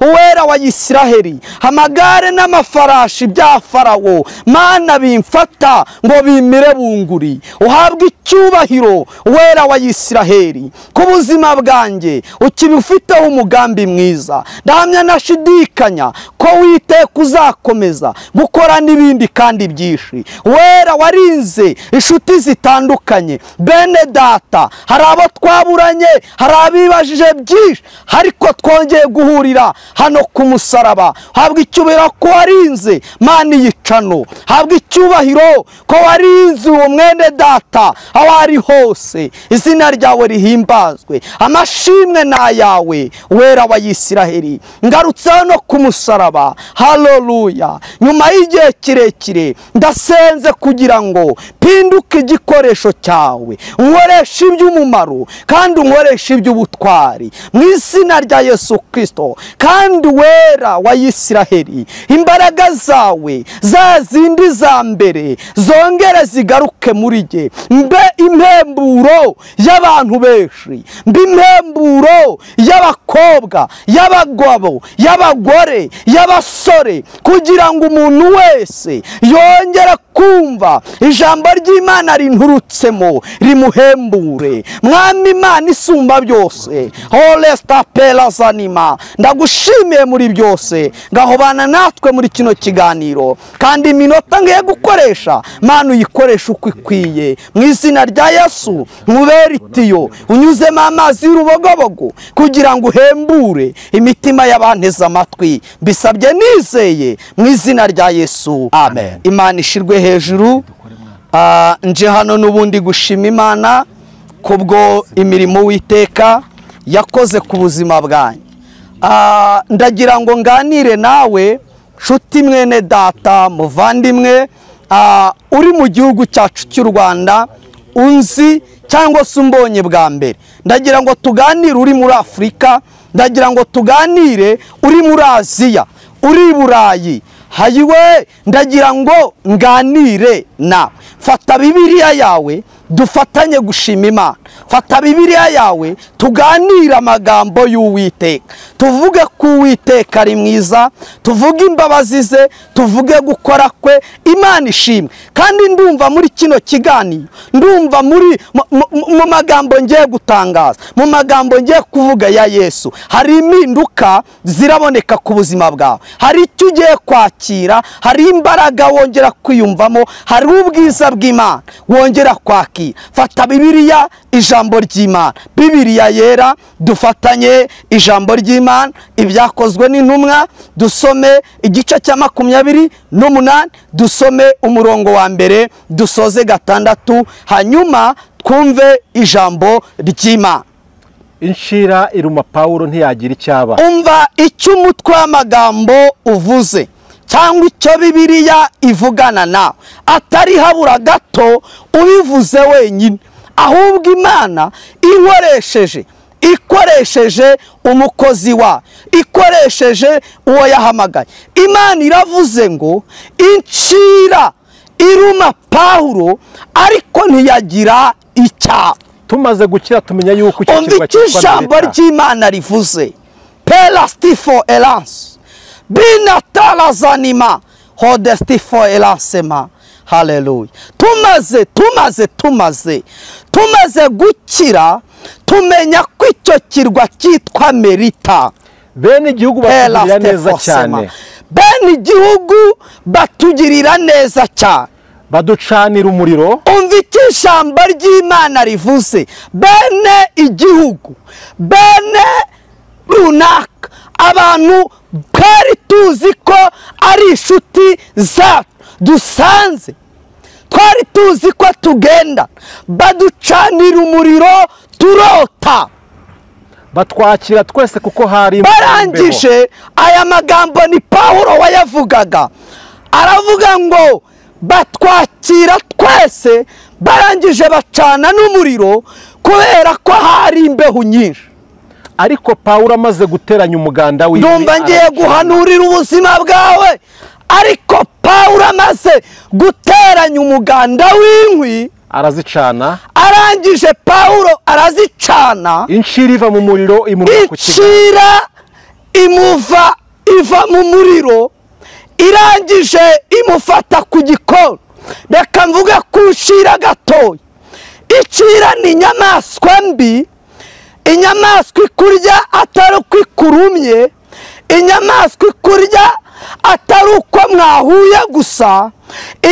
uwera wa Isiraheli amagare n'amafarashi bya Farawo mana bimfata ngo bimire bunguri. Uhabwa icyubahiro uwera wa Isiraheli ku buzima bwanjye ukibufiteho umugambi mwiza. Ndahamya nashidikanya ko Uwiteka uzakomeza gukora n'ibindi kandi byinshi. Uwera warinze inshuti zitandukanye, bene data, hari abo twaburanye, hari abibajije byinshi, ariko twongeye guhurira hano ku musaraba. Habwa icyubahiro ko warinze Mana yicano. Habwa icyubahiro ko warinze uwo mwene data aho ari hose. Izina ryawe rihimbazwe, amashimwe n'ayawe wera wa Isiraheli. Ngarutse hano ku musaraba. Haleluya. Nyuma y'igihe kirekire ndasenze kugira ngo pinduke igikoresho cyawe, unkoresha iby'umumaro kandi unkoresha iby'ubutwari mu izina rya Yesu Kristo. Kandi wera wa Isiraheli, imbaraga zawe za zindi za mbere zongere zigaruke muri jye. Mbe impemburo y'abantu benshi, mbe impemburo y'abakobwa, y'abagabo, y'abagore, y'abasore, kugira ngo umuntu wese yongere kumva ijambo ry'Imana rinturutsemo rimuhembure. Mwami Imana isumba byose, Holesta pela zanima, ndagushimiye muri byose. Ngahobana natwe muri kino kiganiro, kandi iminota ngiye gukoresha Mana uyikoresha uko ikwiye mu izina rya Yesu. Nkubere itiyo unyuzemo amazi y'urubogobogo kugira ngo uhembure imitima y'abanteze amatwi. Bisabye nizeye mu izina rya Yesu, amen. Imana ishirwe hejuru. Nje hano n'ubundi gushima Imana kubwo imirimo Uwiteka yakoze ku buzima bwanjye. Ndagira ngo nganire nawe nshuti mwene data, muvandimwe uri mu gihugu cyacu cy'u Rwanda, unzi cyangwa se umbonye bwa mbere. Ndagira ngo tuganire uri muri Afurika, ndagira ngo tuganire uri muri Aziya, uri i Burayi. Hayiwe, ndagira ngo nganire nawe. Fata Bibiliya yawe dufatanye gushima Imana. Fata Bibiliya yawe tuganire amagambo y'Uwiteka. Tuvuge ko Uwiteka ari mwiza, tuvuge imbabazi ze, tuvuge gukora kwe. Imana ishimwe. Kandi ndumva muri kino kiganiro, ndumva muri mu magambo ngiye gutangaza, mu magambo ngiye kuvuga ya Yesu, hari impinduka ziraboneka ku buzima bwawe. Hari icyo ugiye kwakira, hari imbaraga wongera kwiyumvamo, hari ubwiza bw'Imana wongera kwakira. Fata Bibiliya, ijambo ry'Imana, Bibiliya yera, dufatanye ijambo ry'Imana. Ibyakozwe n'intumwa, dusome igice cya 28, dusome umurongo wa mbere, dusoze 6, hanyuma twumve ijambo ry'Imana. Inshira iruma Pawulo ntiyagira icyaba. Umva icyo umutwe w'amagambo uvuze, cyangwa icyo Bibiliya ivugana nawe, atari habura gato ubivuze wenyine, ahubwo Imana ikoresheje umukozi wa, ikoresheje uwo yahamagaye. Imana iravuze ngo inshira iruma Pawulo ariko ntiyagira icyaha. Tumaze gukira tumenya yuko ikirwa cy'ijambo ry'Imana rivuze pelastifo elance binatala zanima hodestifo elancema. Haleluya. Tumaze gukira tumenya ko icyo kirwa cyitwa Merita. Bene igihugu batugirira neza cyane. Bene igihugu batugirira neza cyane, baducanira umuriro. Umva icyo ijambo ry'Imana rivuze. Bene igihugu, bene runaka, abantu twari tuzi ko ari inshuti zacu dusanze, twari tuzi ko tugenda, baducanira umuriro turota. batwakira twese kuko hari barangije aya magambo ni Pawulo wayavugaga, aravuga ngo batwakira twese, barangije bacana n'umuriro kubera ko hari imbeho nyinshi. ariko Pawulo amaze guteranya umuganda w'inkwi, ndumva ngiye guhanurira ubuzima bwawe, ariko Pawulo amaze guteranya umuganda w'inkwi arazicana, arangije Pawulo arazicana, incira iva mu muriro imurika ku incira iva mu muriro, irangije imufata ku gikona. Reka mvuge ku ncira gatoya. Icira ni inyamaswa mbi, inyamaswa ikurya atari uko ikurumye, inyamaswa ikurya atari uko mwahuye gusa,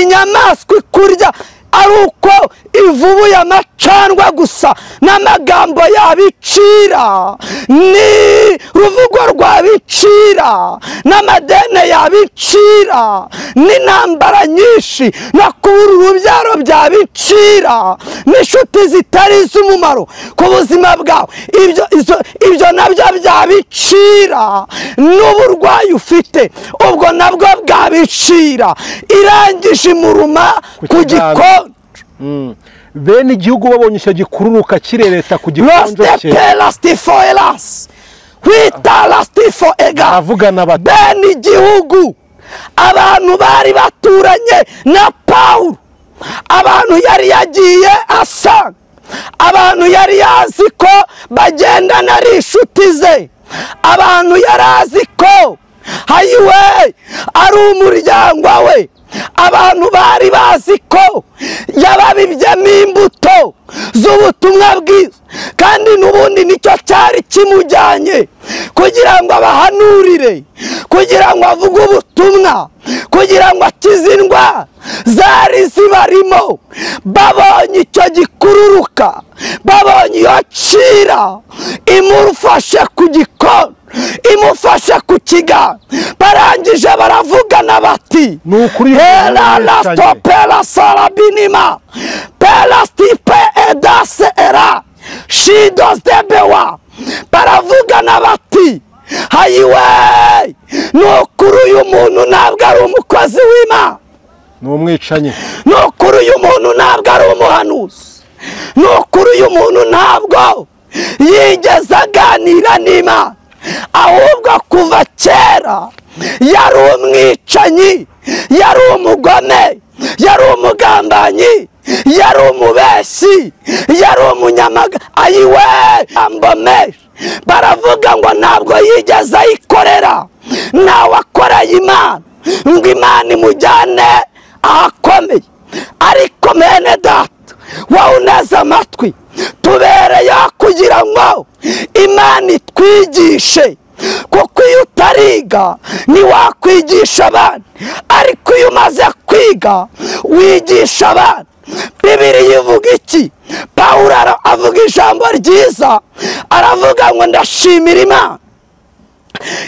inyamaswa ikurya ari uko ivubuye amacandwa gusa n'amagambo yabicira, ni ruvugo rwabicira, n'amadene yabicira, n'intambara nyinshi no kubura urubyaro byabicira, n'inshuti zitari iz'umumaro ku buzima bwawe, ibyo nabyo byabicira, n'uburwayi ufite ubwo nabwo bwabicira. Irangije imuruma ku gikona. bene igihugu babonye icyo gikururuka kirereta ku gikonjo cye, baravugana bati, bene igihugu, abantu bari baturanye na Pawulo, abantu yari yagiye asanga, abantu yari yazi ko bagendana ari inshuti ze, abantu yari azi ko hayiwe ari umuryango we, abantu bari bazi ko yababibyemo imbuto z'ubutumwa bwiza, kandi n'ubundi nicyo cyari kimujyanye, kugira ngo abahanurire, kugira ngo avuge ubutumwa, kugira ngo akize indwara zari zibarimo. Babonye icyo gikururuka, babonye iyo ncira imufashe ku gikona, imufashe ku kiganza, barangije baravugana bati, hera lastopera sarabinima pelastipe edase era shidos debewa. Baravugana bati, hayiwe, nukuri uyu muntu ntabwo ari umukozi w'Imana, ni umwicanyi, nukuri uyu muntu ntabwo ari umuhanuzi, nukuri uyu muntu ntabwo yigeze aganira n'Imana, ahubwo kuva kera yari umwicanyi, yari umugome, yari umugambanyi, yari umubeshyi, yari umunyamaga. Ayiwe ambomesha, baravuga ngo ntabwo yigeze ayikorera, ntawe akoreye Imana ngo Imana imujyane ahakomeye. Ariko mene data, wowe uneze amatwi, tubereyeho kugira ngo Imana itwigishe, kuko iyo utariga ntiwakwigisha abandi, ariko iyo umaze kwiga wigisha abandi. Bibiliya ivuga iki? Pawulo avuga ijambo ryiza, aravuga ngo ndashimira Imana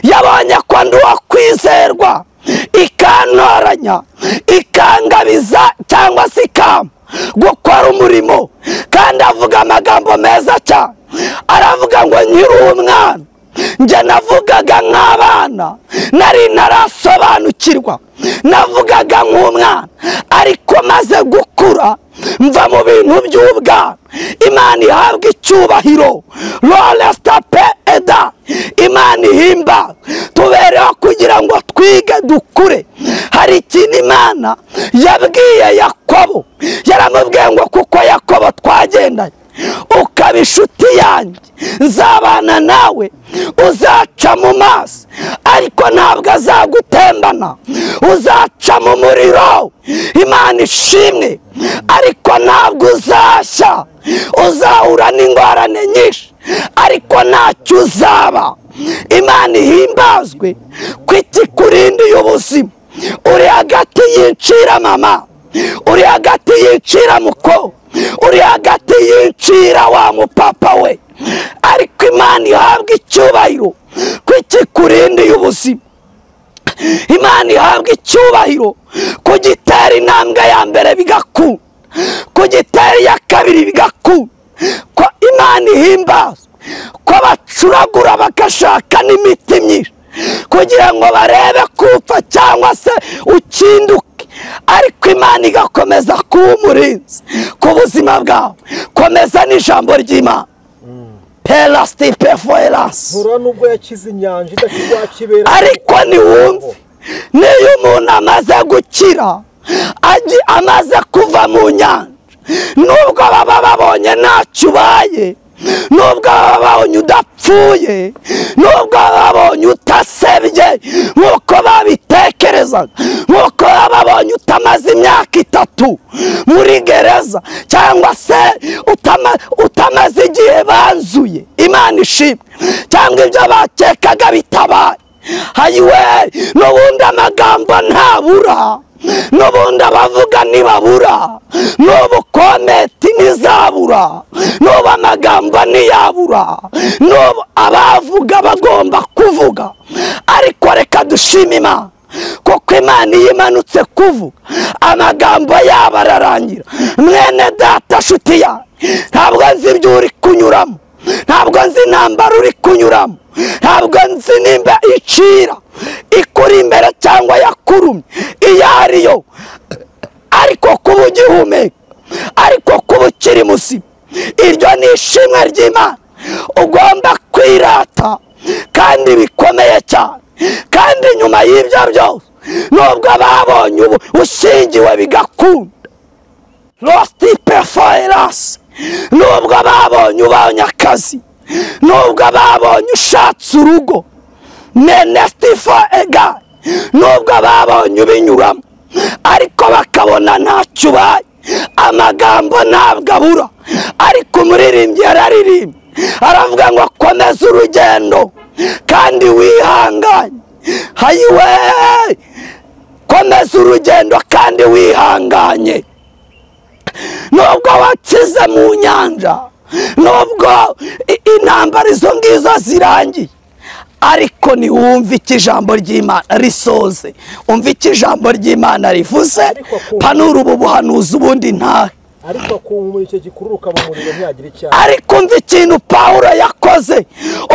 yabonye ko ndi uwo kwizerwa, ikantoranya, ikangabiza cyangwa se ikampa gukora umurimo. Kandi avuga amagambo meza cyane, aravuga ngo nkiri umwana njye navugaga nk'abana, nari ntarasobanukirwa, navugaga nk'umwana, ariko maze gukura mva mu bintu by'ubwana. Imana ihabwa icyubahiro, lorestape eda, Imana ihimba. Tubereho kugira ngo twige dukure. Hari ikintu Imana yabwiye Yakobo, yaramubwiye ngo kuko Yakobo twagendanye ukaba inshuti yanjye, nzabana nawe, uzaca mu mazi ariko ntabwo azagutembana, uzaca mu muriro, Imana ishimwe, ariko ntabwo uzashya, uzahura n'ingorane nyinshi ariko ntacyo uzaba. Imana ihimbazwe ko ikikurindiye ubuzima. Uri hagati y'incira mama, uri hagati y'incira muko, uri hagati y'incira wa mupapa we, ariko Imana ihabwa icyubahiro ko ikikurindiye ubuzima. Imana ihabwa icyubahiro ko gitera intambwe ya mbere bigakunda, ko gitera iya kabiri bigakunda, ko Imana ihimbazwa ko bacuragura bagashaka n'imiti myinshi kugira ngo barebe kupfa cyangwa se ukinduke, ariko Imana igakomeza kuba umurinzi ku buzima bwawe. Komeza n'ijambo ry'Imana. Pelastique foelas. Nubwo yakize inyanja idashobora kibera, ariko niwumve, niyo umuntu amaze gukira, amaze kuva mu nyanja, nubwo baba babonye ntacyo ubaye, nubwo baba babonye udapfuye, nubwo baba babonye utasebye nk'uko babitekerezaga, nk'uko baba babonye utamaze imyaka 3 muri gereza, cyangwa se utamaze igihe banzuye, Imana ishimwe, cyangwa ibyo bakekaga bitabaye. Hayiwe, n'ubundi amagambo ntabura, n'ubundi abavuga ntibabura, n'ubu komenti ntizabura, n'ubu amagambo ntiyabura, n'ubu abavuga bagomba kuvuga. Ariko reka dushime Imana, kuko Imana iyo imanutse kuvuga amagambo yabo ararangira. Mwene data nshuti yawe, ntabwo nzi ibyo uri kunyuramo, ntabwo nzi intambara uri kunyuramo, ntabwo nzi nimba icira ikuri imbere cyangwa yakurumye iyo ariyo, ariko kuba ugihumeka, ariko kuba ukiri muzima, iryo ni ishimwe ry'Imana ugomba kwirata kandi bikomeye cyane. Kandi nyuma y'ibyo byose, nubwo babonye ubu ushingiwe bigakunda, losti perfoeras, nubwo babonye ubonye akazi, nubwo babonye ushatse urugo, menestifo ega, nubwo babonye ubinyuramo, ariko bakabona ntacyo ubaye, amagambo ntabwo abura. Ariko umuririmbyi yararirimba aravuga ngo komeza urugendo kandi wihanganye. Hayiwe, komeza urugendo kandi wihanganye. Nubwo wakize mu nyanja, nubwo intambara izo ngizo zirangiye, ariko niwumve icyo ijambo ry'Imana risoze, umve icyo ijambo ry'Imana rivuze, panura ubu buhanuzi ubundi ntahe. ariko kumva icyo gikururuka mu muriro ntiyagira icyaha. Ariko umva ikintu Pawulo yakoze,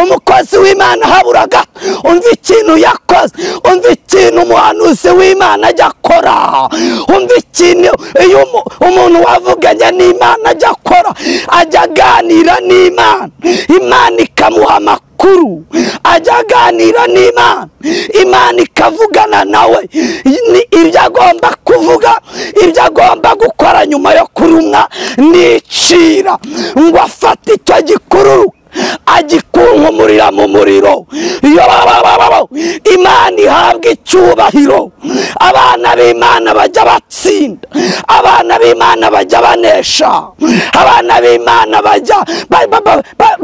umukozi w'Imana haburaga, umva ikintu yakoze, umva ikintu umuhanuzi w'Imana ajya akora, umva ikintu iyo umuntu wavuganye n'Imana ajya akora, ajya aganira n'Imana, Imana ikamuha amakuru, ajya aganira n'Imana, Imana ikavugana nawe ibyo agomba kuvuga, ibyo agomba gukora nyuma yo kurumwa n'icira, ngo afate icyo gikururuka agikunkumurira mu muriro. Imana ihabwa icyubahiro. Abana b'Imana bajya batsinda, abana b'Imana bajya banesha, abana b'Imana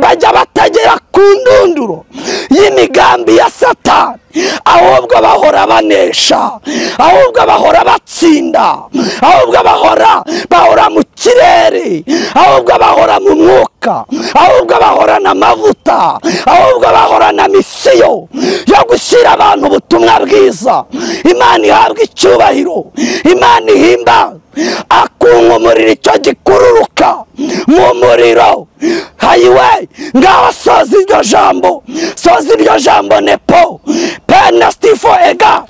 bajya batagera ku ndunduro y'imigambi ya Satani, ahubwo bahora banesha, ahubwo bahora batsinda, ahubwo bahora mu kirere, ahubwo bahora mu mwuka, ahubwo bahora n'amavuta, ahubwo bahora na misiyo yo gushyira abantu ubutumwa bwiza. Imana ihabwa icyubahiro, Imana ihimba, akunkumurira icyo gikururuka mu muriro. Hayiwe, ngaho soza iryo jambo, soza iryo jambo nepo penastifo ega,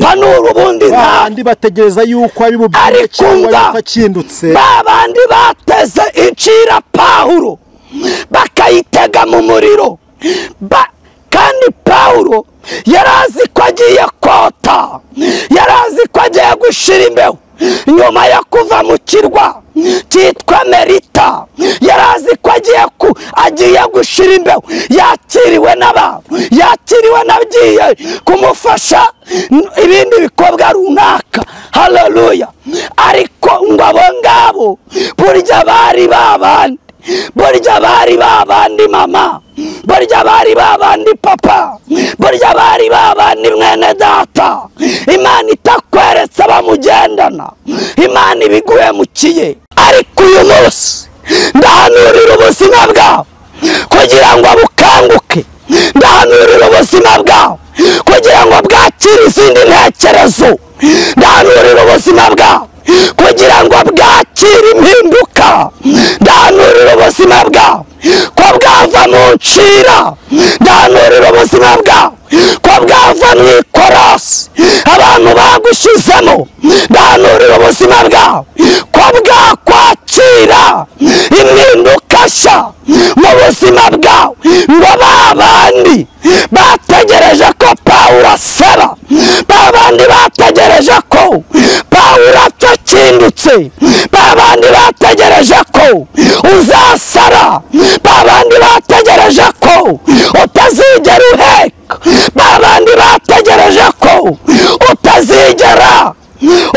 panura ubundi bandi bategereza yuko ari bubwire cyangwa yakindutse, babandi bateze incira Pawulo bakayitega mu muriro, kandi Pawulo yarazi ko agiye kota, yarazi ko agiye gushira imbeho nyuma yo kuva mu kirwa cyitwa Merita, yarazi ko agiye gushira imbeho, yakiriwe n'abantu, yakiriwe n'abagiye kumufasha ibindi bikorwa runaka. Haleluya. Ariko ngo abo ngabo burya bari babandi, burya bari babandi mama, burya bari babandi papa, burya bari babandi mwene data. Imana itakweretse abamugendana, Imana ibiguhemukiye. Ariko uyu munsi ndahanurira ubuzima bwawe kugira ngo bukanguke, ndahanurira ubuzima bwawe kugira ngo bwakire izindi ntekerezo, ndahanurira ubuzima bwawe kugira ngo bwakire impinduka, ndahanurira ubuzima bwawe ko bwava mu ncira ndanurira ubuzima bwawe, ko bwava mu ikorosi abantu bagushyizemo ndanurira ubuzima bwawe, ko bwakwakira impinduka nshya mu buzima bwawe, ngo babandi bategereje ko Pawulo asaba, babandi bategereje ko Pawulo atakindutse, babandi bategereje ko uzasara, babandi bategereje ko utazigera uheka, babandi bategereje ko utazigera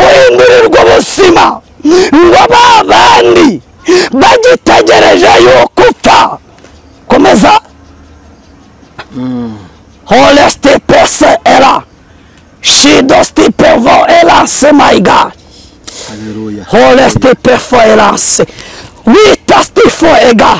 uhindurirwa ubuzima, ngo babandi bagitegereje yuko upfa. Komeza. Holy stipese era shido stipevo elase my God. Haleluya. Holy stipefo elase wita stifo ega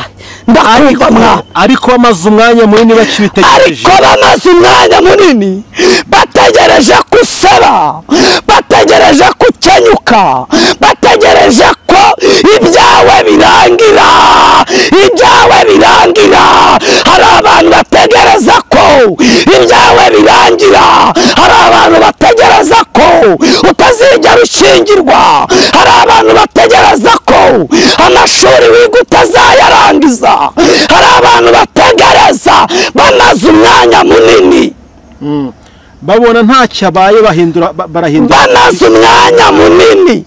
ndakumva mwa, ariko bamaze umwanya munini bakibitegereje, ariko bamaze umwanya munini bategereje kusaba, bategereje kukenyuka, bategereje ko ibyawe birangira, ibyawe birangira. Hari abantu bategereza ko ibyawe birangira, hari abantu bategereza ko utazigera ushingirwa, hari abantu bategereza ko amashuri wiga utazayarangiza, hari abantu bategereza bamaze umwanya munini babona ntacyo abaye barahindura, bamaze umwanya munini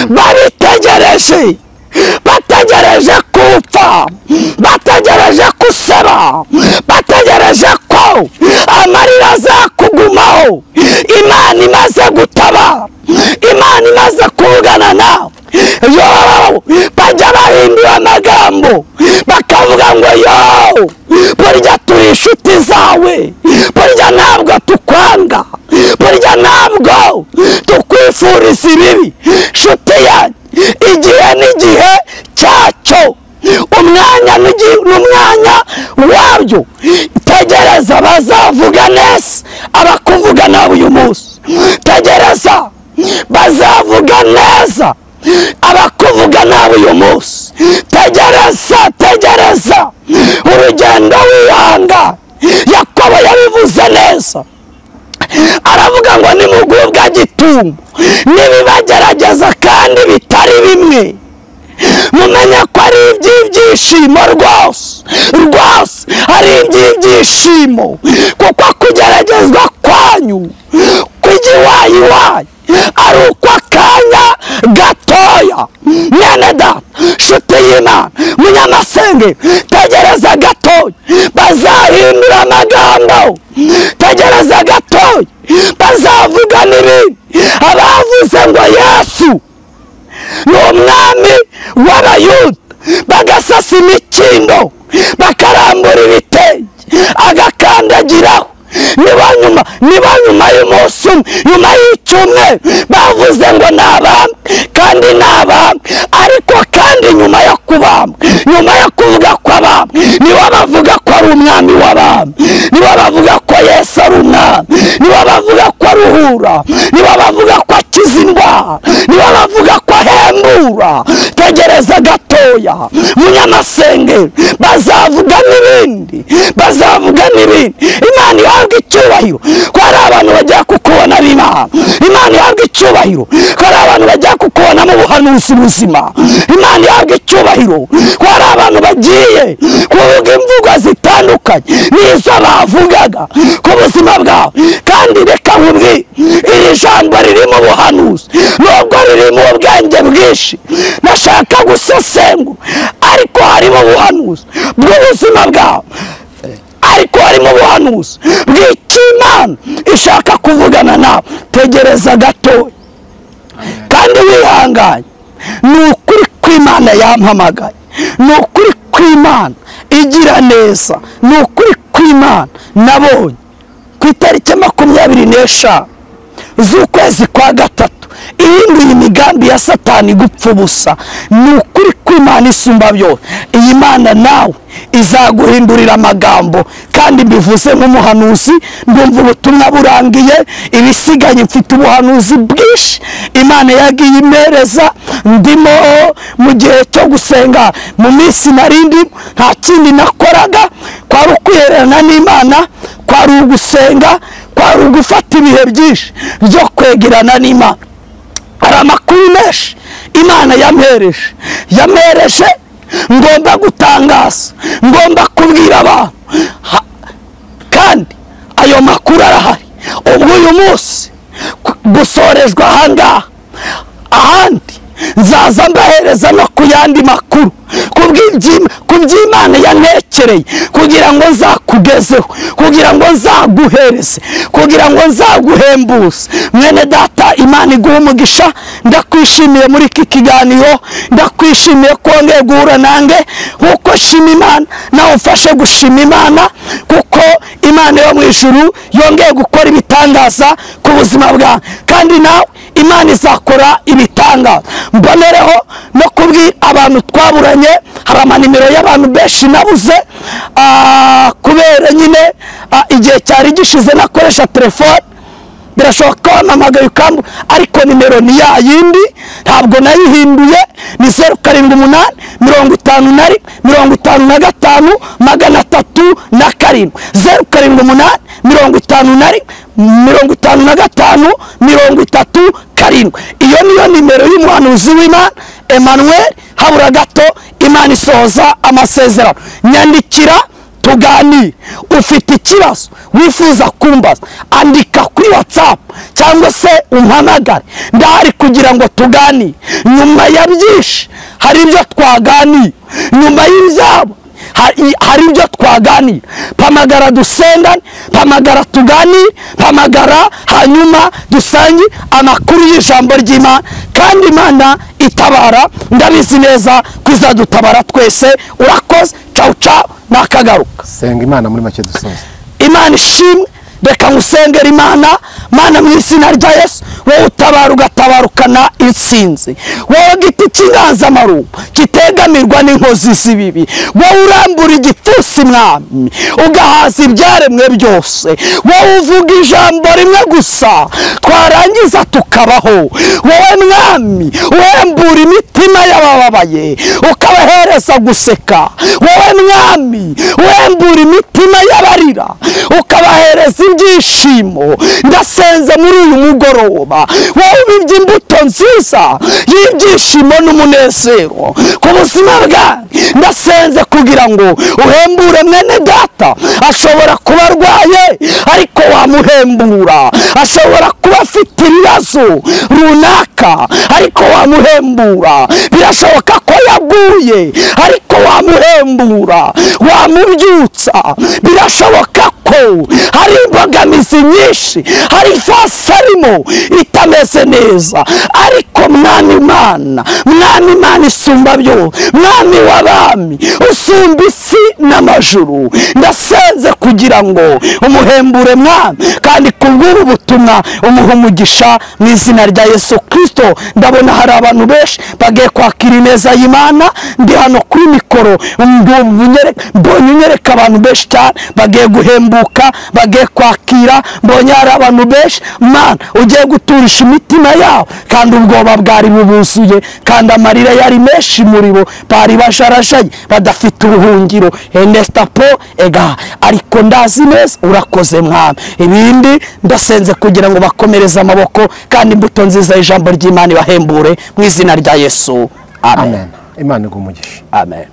babitegereje, bategereje kupfa, bategereje kusaba, bategereje ko amarira azakugumaho. Imana imaze gutabara, Imana imaze kuvugana nawe, yo bajya bahindura amagambo bakavuga ngo yo burya turi inshuti zawe, burya ntabwo tukwanga, burya ntabwo tukwifuriza ibibi. Nshuti yanjye, igihe n'igihe cyacyo, umwanya n'umwanya wabyo. Tegereza bazavuga neza abakuvuga nawe uyu munsi, tegereza bazavuga neza abakuvuga nawe uyu munsi, tegereza, tegereza urugendo wihanga. Yakobo yabivuze neza, aravuga ngo nimugubwa gitumo nibibagerageza kandi bitari bimwe, mumenye ko ari iby'ibyishimo rwose rwose, ari iby'ibyishimo, kuko kugeragezwa kwanyu kw'igiwayiwayi ari ukw'akanya gatoya. Mwene data, nshuti y'Imana, munyamasenge, tegereza gatoya bazahindura amagambo, tegereza gatoya bazavuga n'ibindi. Abavuze ngo Yesu ni umwami w'Abayuda bagasasa imikindo, bakarambura ibitenge agakandagiraho, niba nyuma y'umunsi umwe, nyuma y'icyumweru bavuze ngo ni abami, kandi ni abami, ariko kandi nyuma yo kubambwa, nyuma yo kuvuga ko abami, nibo bavuga ko ari umwami w'abami, nibo bavuga ko Yesu ari umwami, nibo bavuga ko aruhura, nibo bavuga ko akiza indwara, nibo bavuga ko ahembura. Tegereza gatoya munyamasenge, bazavuga n'ibindi, bazavuga n'ibindi. Imana ihabwa icyubahiro ko hari abantu bajya kukubona b'Imana, Imana ihabwa icyubahiro ko hari abantu bajya kukubona mu buhanuzi buzima, Imana ihabwa icyubahiro ko hari abantu bagiye kuvuga imvugo zitandukanye n'izo bavugaga ku buzima bwawe. Kandi reka nkubwire, iri jambo ririmo ubuhanuzi nubwo ririmo ubwenge bwinshi nashaka gusesengura, ariko harimo ubuhanuzi bw'ubuzima bwawe, ariko harimo ubuhanuzi bw'Imana ishaka kuvugana nawe. Tegereza gatoya kandi wihanganye. Ni ukuri kw'Imana yampamagaye, ni ukuri kw'Imana igira neza, ni ukuri kw'Imana nabonye ku itariki 25 z'ukwezi kwa gatatu ihinduye imigambi ya Satani gupfa ubusa. Ni ukuri kw'Imana isumba byose, iyi Mana nawe izaguhindurira amagambo, kandi mbivuze nk'umuhanuzi. Ndumva ubutumwa burangiye, ibisiganye mfite ubuhanuzi bwinshi Imana yagiye imereza. Ndimo mu gihe cyo gusenga, mu minsi narindi nta kindi nakoraga, kwari ukwihererana n'Imana, kwari ugusenga, kwari ugufata ibihe byinshi byo kwegerana n'Imana. Hari amakuru menshi Imana yamereje ngomba gutangaza, ngomba kubwira abantu, kandi ayo makuru arahari. Ubwo uyu munsi gusorezwa ahangaha, ahandi nzaza mbahereza no ku yandi makuru ku by'Imana yanekereye, kugira ngo nzakugezeho, kugira ngo nzaguhereze, kugira ngo nzaguhembuse. Mwene data, Imana iguha umugisha. Ndakwishimiye muri iki kiganiro, ndakwishimiye ko wongeye guhura nange. Kuko shima Imana, nawe umfashe gushima Imana, kuko Imana yo mu ijuru yongeye gukora ibitangaza ku buzima bwawe, kandi nawe Imana izakora ibitangaza. Mbonereho no kubwira abantu twaburanye, hari amanimero y'abantu benshi nabuze, kubera nyine igihe cyari gishize nakoresha telefone. Birashoboka ko wampamagaye ukambura, ariko nimero ni ya yindi, ntabwo nayihinduye. Ni 078 51 55 307 078 51 55 37. Iyo niyo nimero y'umuhanuzi w'Imana Emmanuel. Habura gato Imana isohoza amasezerano. Nyandikira tuganire. Ufite ikibazo wifuza kumbaza, andika kuri WhatsApp cyangwa se umpamagare. Ndahari kugira ngo tuganire. Nyuma ya byinshi hari ibyo twaganira, nyuma y'ibyabo hari ibyo twaganira. Pamagara dusengane, pamagara tuganire, pamagara hanyuma dusange amakuru y'ijambo ry'Imana. Kandi Imana itabara, ndabizi neza ko izadutabara twese. Urakoze, ciao ciao, nakagaruka. Senga Imana muri make dusoza. Imana ishimwe. Reka ngusengera Imana. Mana, mu izina rya Yesu, wowe utabara ugatabarukana intsinzi, wowe giti cy'inganzamarumbu kitegamirwa n'inkozi z'ibibi, wowe urambura igipfunsi Mwami, ugahaza ibyaremwe byose, wowe uvuga ijambo rimwe gusa twarangiza tukabaho, wowe Mwami uhembura imitima y'abababaye ukabahereza guseka, wowe Mwami uhembura imitima y'abarira ukabahereza ibyishimo. Ndasenze muri uyu mugoroba, wowe ubibye imbuto nziza y'ibyishimo n'umunezero ku buzima bwawe. Ndasenze kugira ngo uhembure mwene data. Ashobora kuba arwaye, ariko wamuhembura. Ashobora kuba afite ibibazo runaka, ariko wamuhembura. Birashoboka ko yaguye, ariko wamuhembura, wamubyutsa. Birashoboka ko hari imbogamizi nyinshi, hari ifasi arimo itameze neza, ariko Mwami Imana isumba byose, Mwami w'abami, usumba isi n'amajuru, ndasenze kugira ngo umuhembure Mwami, kandi kubw'ubu butumwa umuha umugisha mu izina rya Yesu Kristo. Ndabona hari abantu benshi bagiye kwakira ineza y'Imana. Ndi hano kuri mikoro, mbonye unyereka abantu benshi cyane bagiye guhembuka, bagiye kwakira. Mbonye hari abantu benshi Mana ugiye guturisha imitima yabo, kandi ubwoba bwari bubuzuye, kandi amarira yari menshi muri bo, bari bajarajaye badafite ubuhungiro. Enestapo ega, ariko ndazi neza urakoze Mwami. Ibindi ndasenze kugira ngo bakomereze amaboko, kandi imbuto nziza y'ijambo ry'Imana ibahembure mu izina rya Yesu. Amen. Imana igumugisha. Amen.